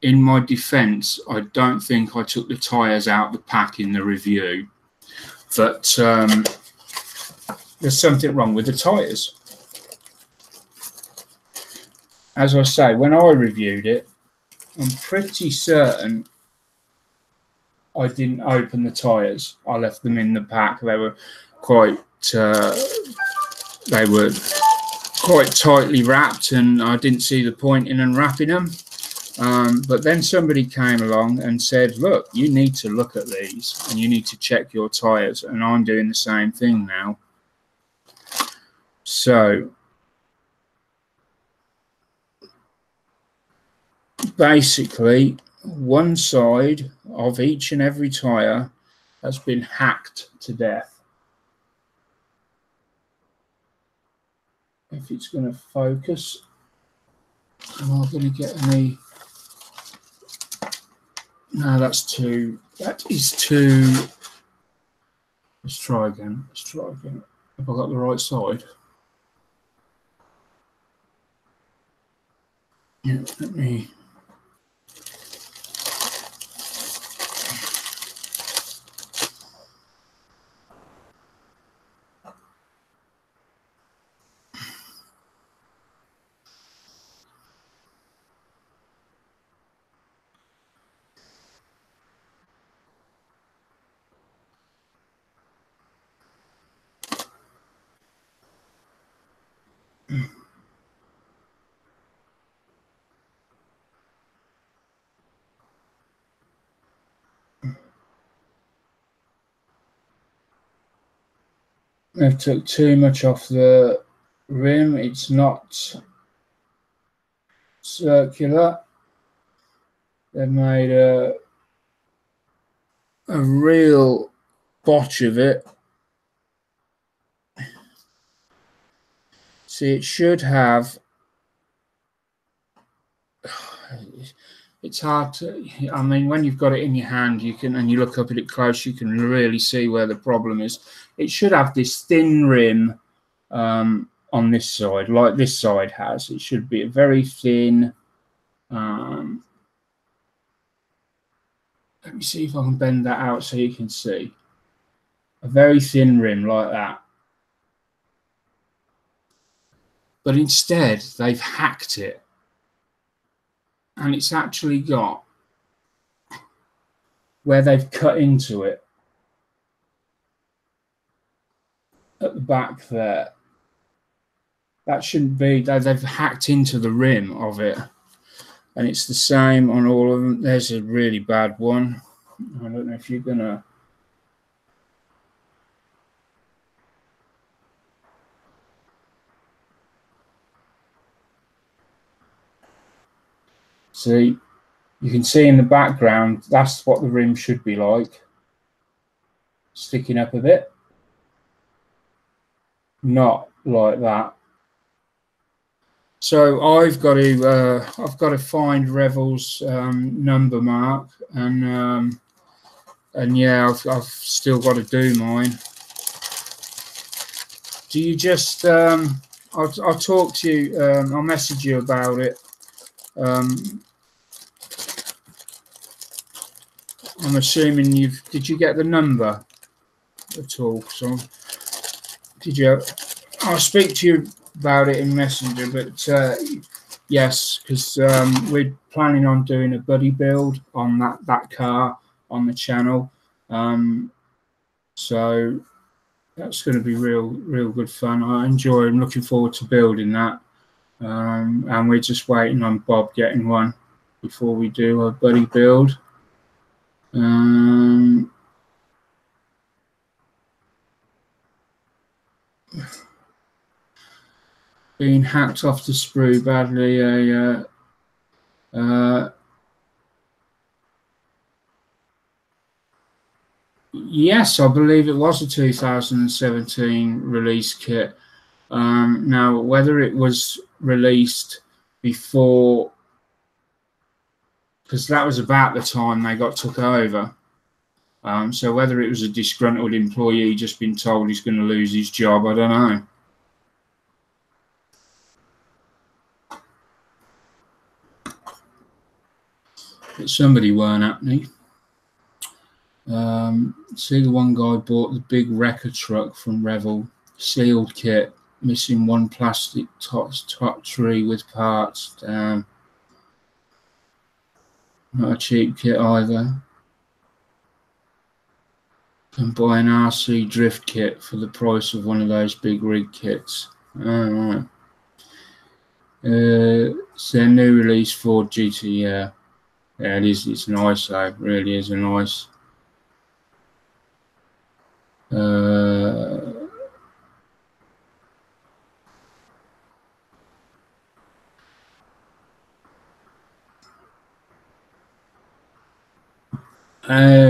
in my defense, I don't think I took the tyres out the pack in the review, but there's something wrong with the tyres. As I say, when I reviewed it, I'm pretty certain I didn't open the tyres. I left them in the pack. They were quite tightly wrapped, and I didn't see the point in unwrapping them. But then somebody came along and said, look, you need to look at these and you need to check your tyres, and I'm doing the same thing now. So basically, one side of each and every tyre has been hacked to death. If it's going to focus, am I going to get any? No, that's too. That is too. Let's try again. Let's try again. Have I got the right side? Yeah, let me. They've took too much off the rim. It's not circular. They've made a real botch of it. See, it should have. It's hard to. I mean, when you've got it in your hand, you can, and you look up at it close, you can really see where the problem is. It should have this thin rim on this side, like this side has. It should be a very thin. Let me see if I can bend that out so you can see. A very thin rim like that. But instead, they've hacked it. And it's actually got where they've cut into it at the back there. That shouldn't be. They've hacked into the rim of it. And it's the same on all of them. There's a really bad one. I don't know if you're going to. See, you can see in the background, that's what the rim should be like. Sticking up a bit. Not like that. So I've got to find Revel's number mark, and yeah, I've still got to do mine. Do you just I'll talk to you. I'll message you about it. I'm assuming did you get the number at all? So did you? I'll speak to you about it in Messenger, but yes, because we're planning on doing a buddy build on that car on the channel. So that's going to be real good fun. I'm looking forward to building that. And we're just waiting on Bob getting one before we do a buddy build. being hacked off the sprue badly. Yes, I believe it was a 2017 release kit. Now, whether it was released before, because that was about the time they got took over. So whether it was a disgruntled employee just been told he's going to lose his job, I don't know. But somebody weren't happy. See, the one guy bought the big wrecker truck from Revel, sealed kit, missing one plastic top tree with parts. Damn. Not a cheap kit either. Can buy an RC drift kit for the price of one of those big rig kits. Alright. It's their new release Ford GT. Yeah, it is. It's nice though. It really is a nice.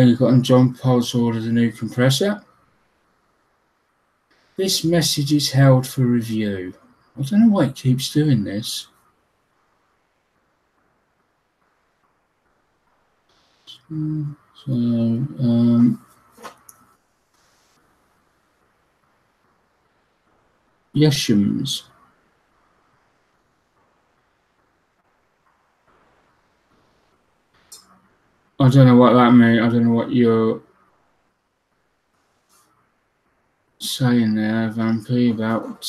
You've got John Pulse ordered a new compressor. This message is held for review. I don't know why it keeps doing this. Yeshams. I don't know what that means. I don't know what you're saying there, Vampy, about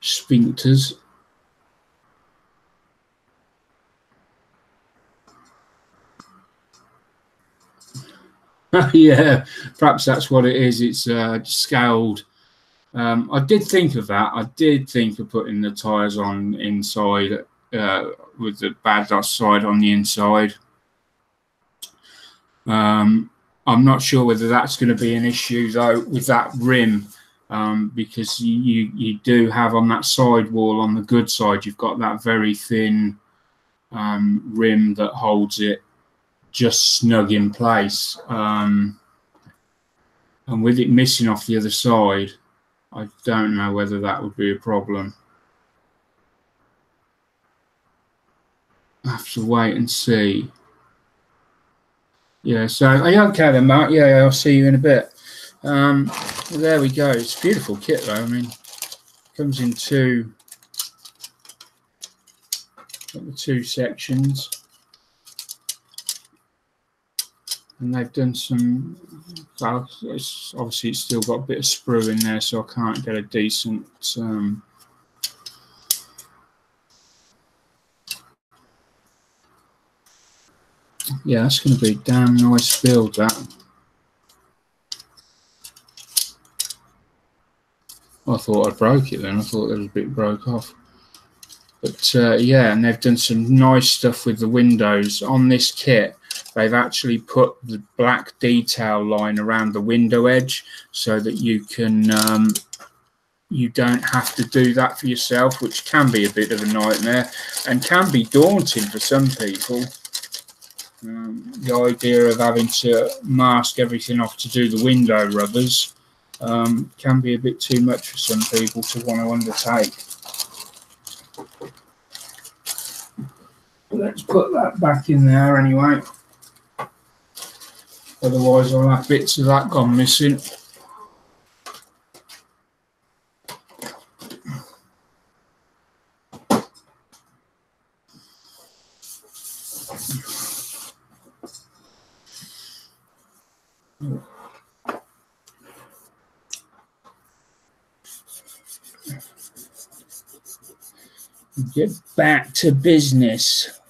sphincters. Yeah, perhaps that's what it is. It's scaled. I did think of that. I did think of putting the tyres on inside with the bad side on the inside. I'm not sure whether that's going to be an issue though with that rim, because you do have on that side wall on the good side, you've got that very thin rim that holds it just snug in place, and with it missing off the other side, I don't know whether that would be a problem. I have to wait and see. Yeah, so are you okay then, Mark? Yeah, I'll see you in a bit. Well, there we go. It's a beautiful kit though. I mean, it comes in got the two sections. And they've done some, well, obviously it's still got a bit of sprue in there, so I can't get a decent yeah, that's going to be a damn nice build, that. I thought I broke it then. I thought there was a bit broke off. But yeah, and they've done some nice stuff with the windows. On this kit, they've actually put the black detail line around the window edge so that you can you don't have to do that for yourself, which can be a bit of a nightmare and can be daunting for some people. The idea of having to mask everything off to do the window rubbers can be a bit too much for some people to want to undertake. Let's put that back in there anyway. Otherwise I'll have bits of that gone missing. Get back to business.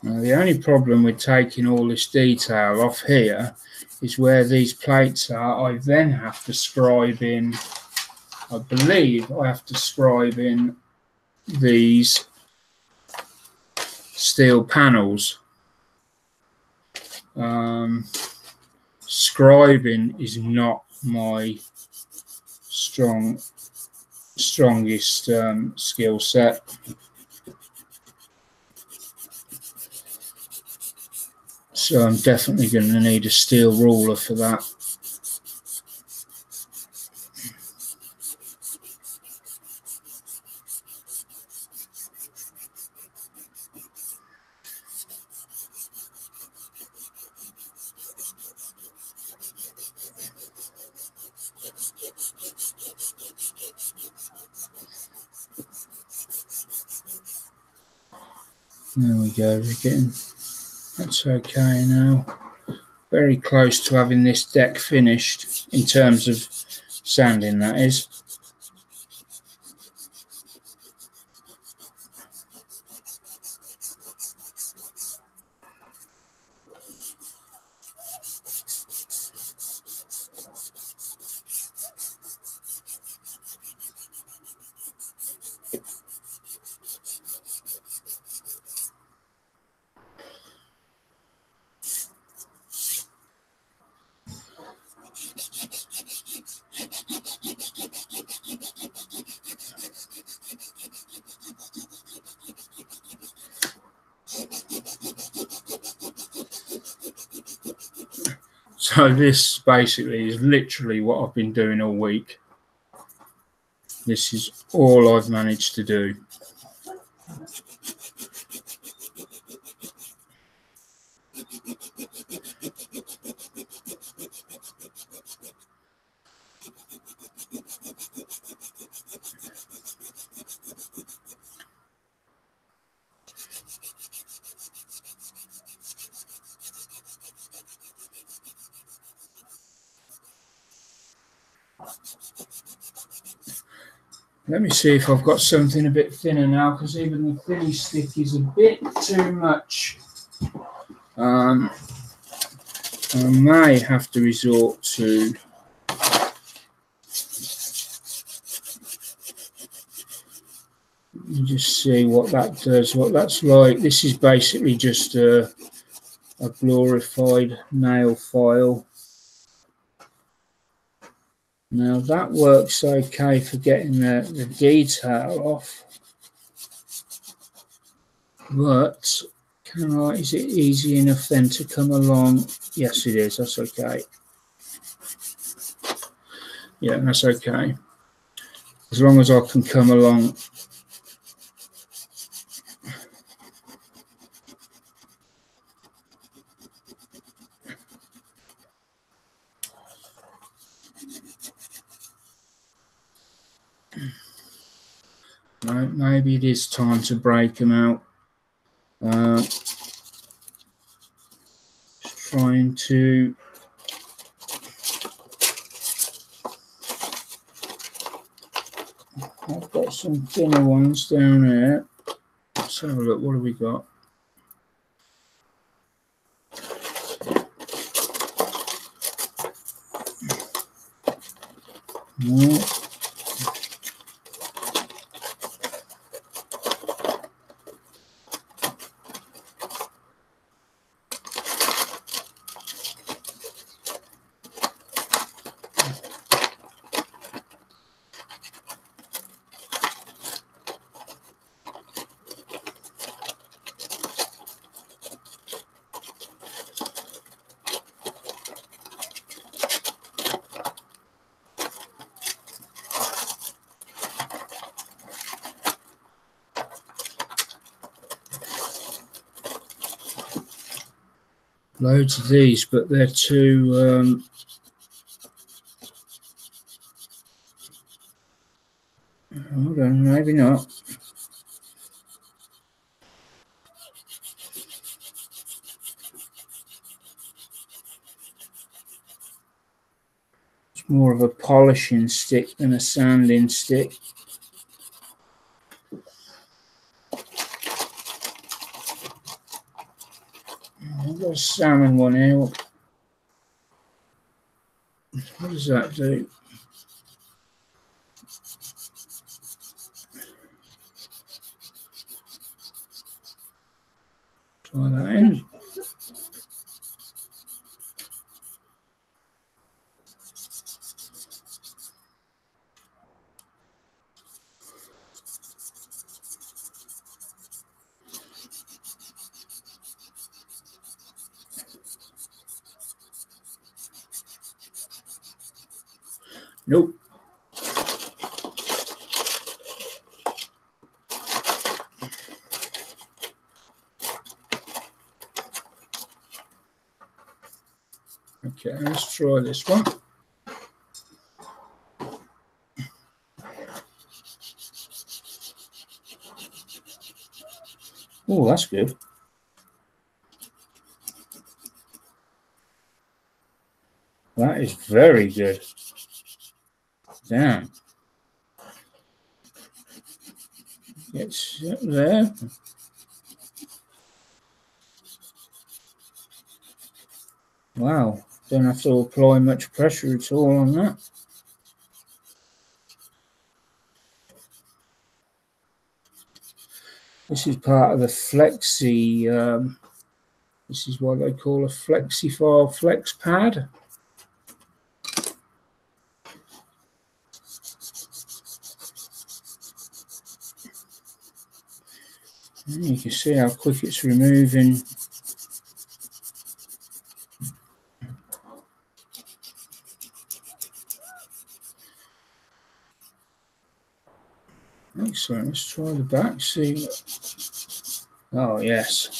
Now, the only problem with taking all this detail off here is where these plates are. I then have to scribe in, I believe I have to scribe in these steel panels. Scribing is not my strongest skill set. So I'm definitely going to need a steel ruler for that. There we go, we're getting, that's okay now. Very close to having this deck finished in terms of sanding, that is. So this basically is literally what I've been doing all week. This is all I've managed to do. Let me see if I've got something a bit thinner now, because even the thinny stick is a bit too much. I may have to resort to just see what that does, what that's like. This is basically just a glorified nail file. Now that works okay for getting the detail off, but is it easy enough then to come along? Yes, it is. That's okay. Yeah, that's okay. As long as I can come along. Right, maybe it is time to break them out. Trying to I've got some thinner ones down there. Let's have a look. What have we got? No. Loads of these, but they're too hold on, maybe not. It's more of a polishing stick than a sanding stick. a salmon one here. What does that do? Try that in. Nope. Okay, let's try this one. Oh, that's good. That is very good. Damn. It's up there. Wow. Don't have to apply much pressure at all on that. This is part of the flexi. This is what they call a flexifile flex pad. And you can see how quick it's removing. Excellent. Let's try the back. See. Oh yes.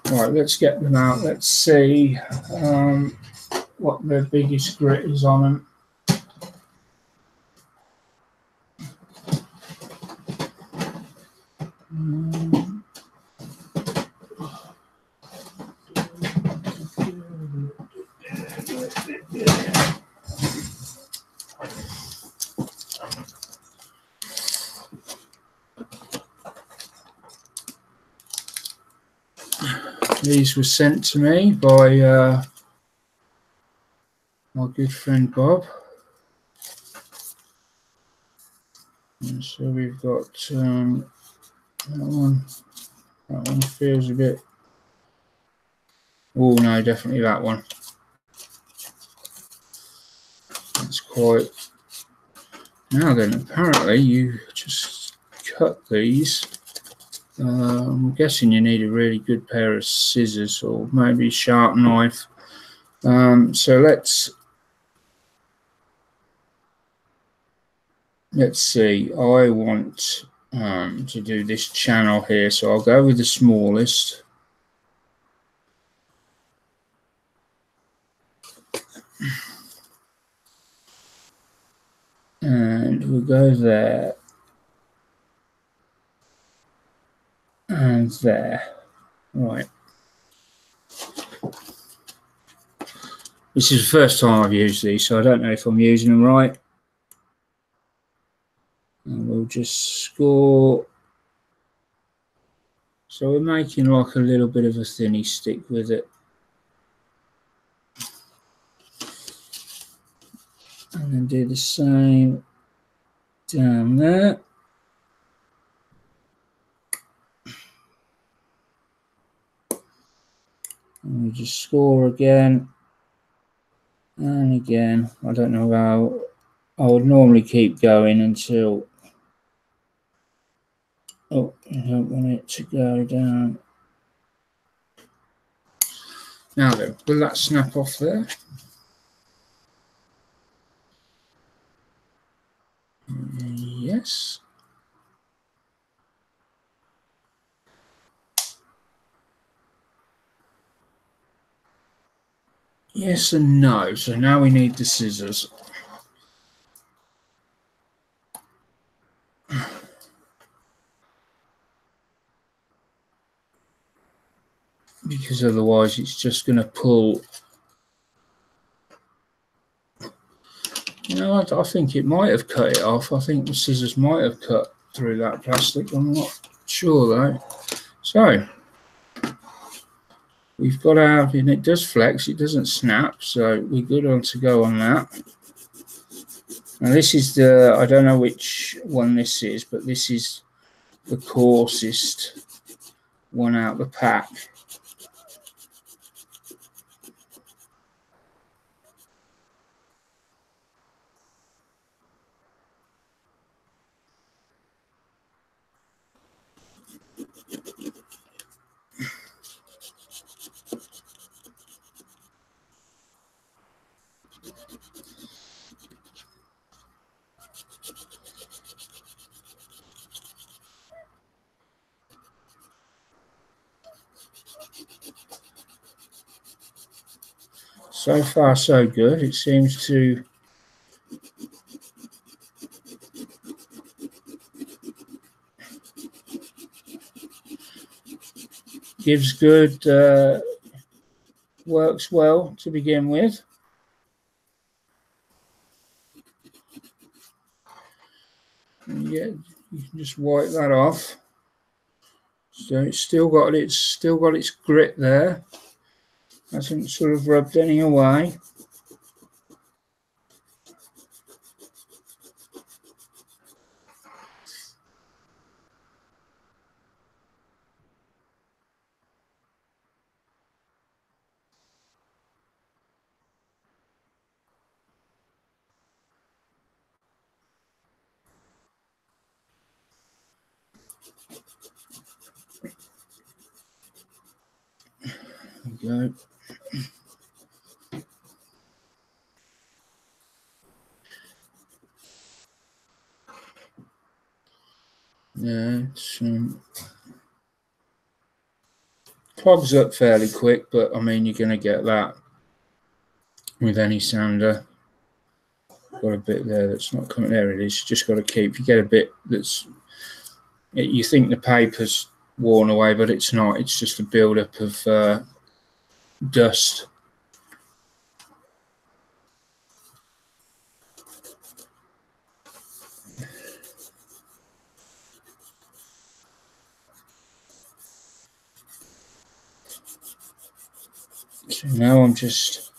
Right, let's get them out. Let's see what the biggest grit is on them. These were sent to me by my good friend Bob. And so we've got that one. That one feels a bit. Oh no, definitely that one. That's quite. Now then, apparently you just cut these. I'm guessing you need a really good pair of scissors or maybe a sharp knife. So let's see. I want to do this channel here, so I'll go with the smallest. And we'll go there. And there. Right. This is the first time I've used these, so I don't know if I'm using them right. And we'll just score. So we're making like a little bit of a thinny stick with it. And then do the same down there. And we just score again and again. I don't know how. I would normally keep going until. Oh, I don't want it to go down. Now then, will that snap off there? yes. Yes and no. So now we need the scissors. Because otherwise it's just going to pull. You know, I think it might have cut it off. I think the scissors might have cut through that plastic. I'm not sure though. So we've got our, and it does flex, it doesn't snap, so we're good on to go on that. Now this is the, I don't know which one this is, but this is the coarsest one out the pack. So far so good. It seems to gives good, works well to begin with. And yeah, you can just wipe that off. So it's still got its grit there. Hasn't sort of rubbed any away. There we go. Yeah, it's clogs up fairly quick, but I mean, you're going to get that with any sander. Got a bit there that's not coming. There it is. You just got to keep. You get a bit that's. You think the paper's worn away, but it's not. It's just a build-up of dust. So now I'm just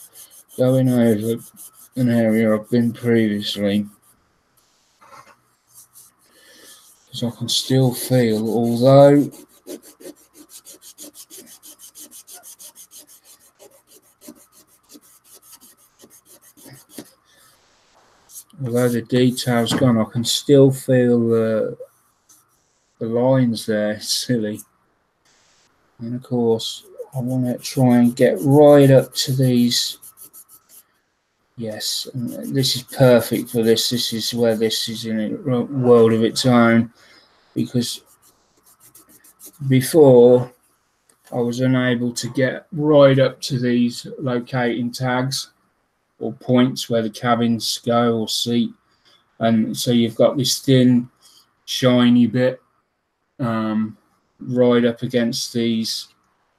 going over an area I've been previously, because I can still feel, although the detail's gone, I can still feel the lines there. It's silly. And of course, I want to try and get right up to these. Yes, and this is perfect for this. This is where this is in a world of its own, because before I was unable to get right up to these locating tags or points where the cabins go or seat, and so you've got this thin shiny bit right up against these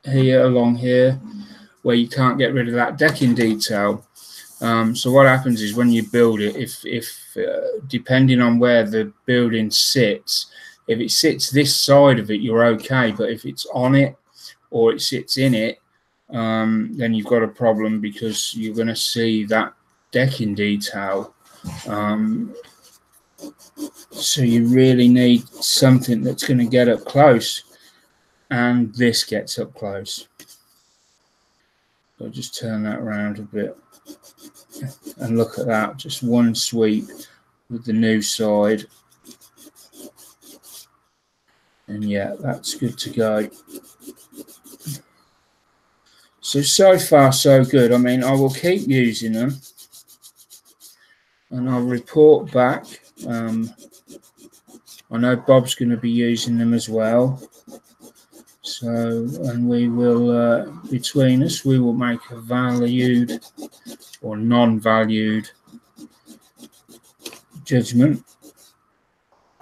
here, along here, where you can't get rid of that decking detail. So what happens is when you build it, if depending on where the building sits, if it sits this side of it, you're okay, but if it's on it or it sits in it, then you've got a problem, because you're going to see that decking detail. So you really need something that's going to get up close, and this gets up close. So I'll just turn that around a bit and look at that, just one sweep with the new side, and yeah, that's good to go. So far so good. I mean, I will keep using them and I'll report back I know Bob's going to be using them as well. So, and we will, between us, we will make a valued or non-valued judgment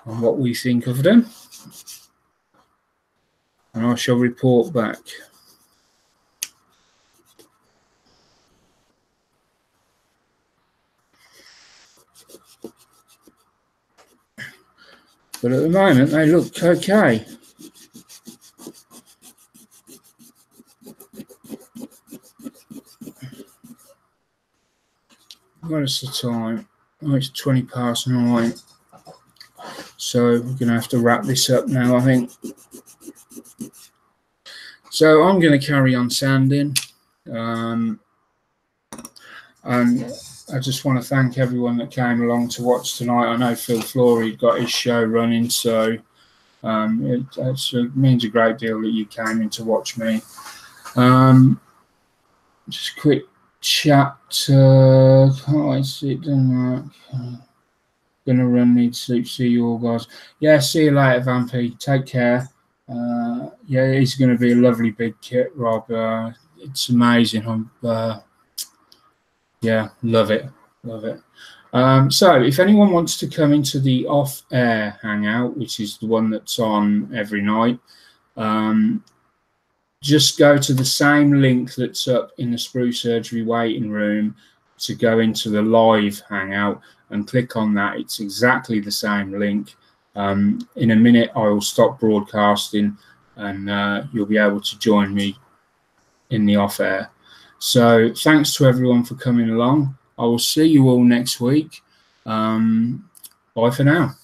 on what we think of them. And I shall report back. But at the moment, they look okay. What is the time? Oh, it's 20 past 9. So we're going to have to wrap this up now, I think. So I'm going to carry on sanding. And I just want to thank everyone that came along to watch tonight. I know Phil Flory got his show running, so it means a great deal that you came in to watch me. Just a quick chat. Can't wait to see it done. Gonna run, need sleep. See you all, guys. Yeah, see you later, Vampy. Take care. Yeah, it's going to be a lovely big kit, Rob. It's amazing. Yeah, love it. So if anyone wants to come into the off-air hangout, which is the one that's on every night, just go to the same link that's up in the SprueSurgery Waiting Room to go into the live hangout and click on that. It's exactly the same link. In a minute, I will stop broadcasting and you'll be able to join me in the off-air. So thanks to everyone for coming along. I will see you all next week. Bye for now.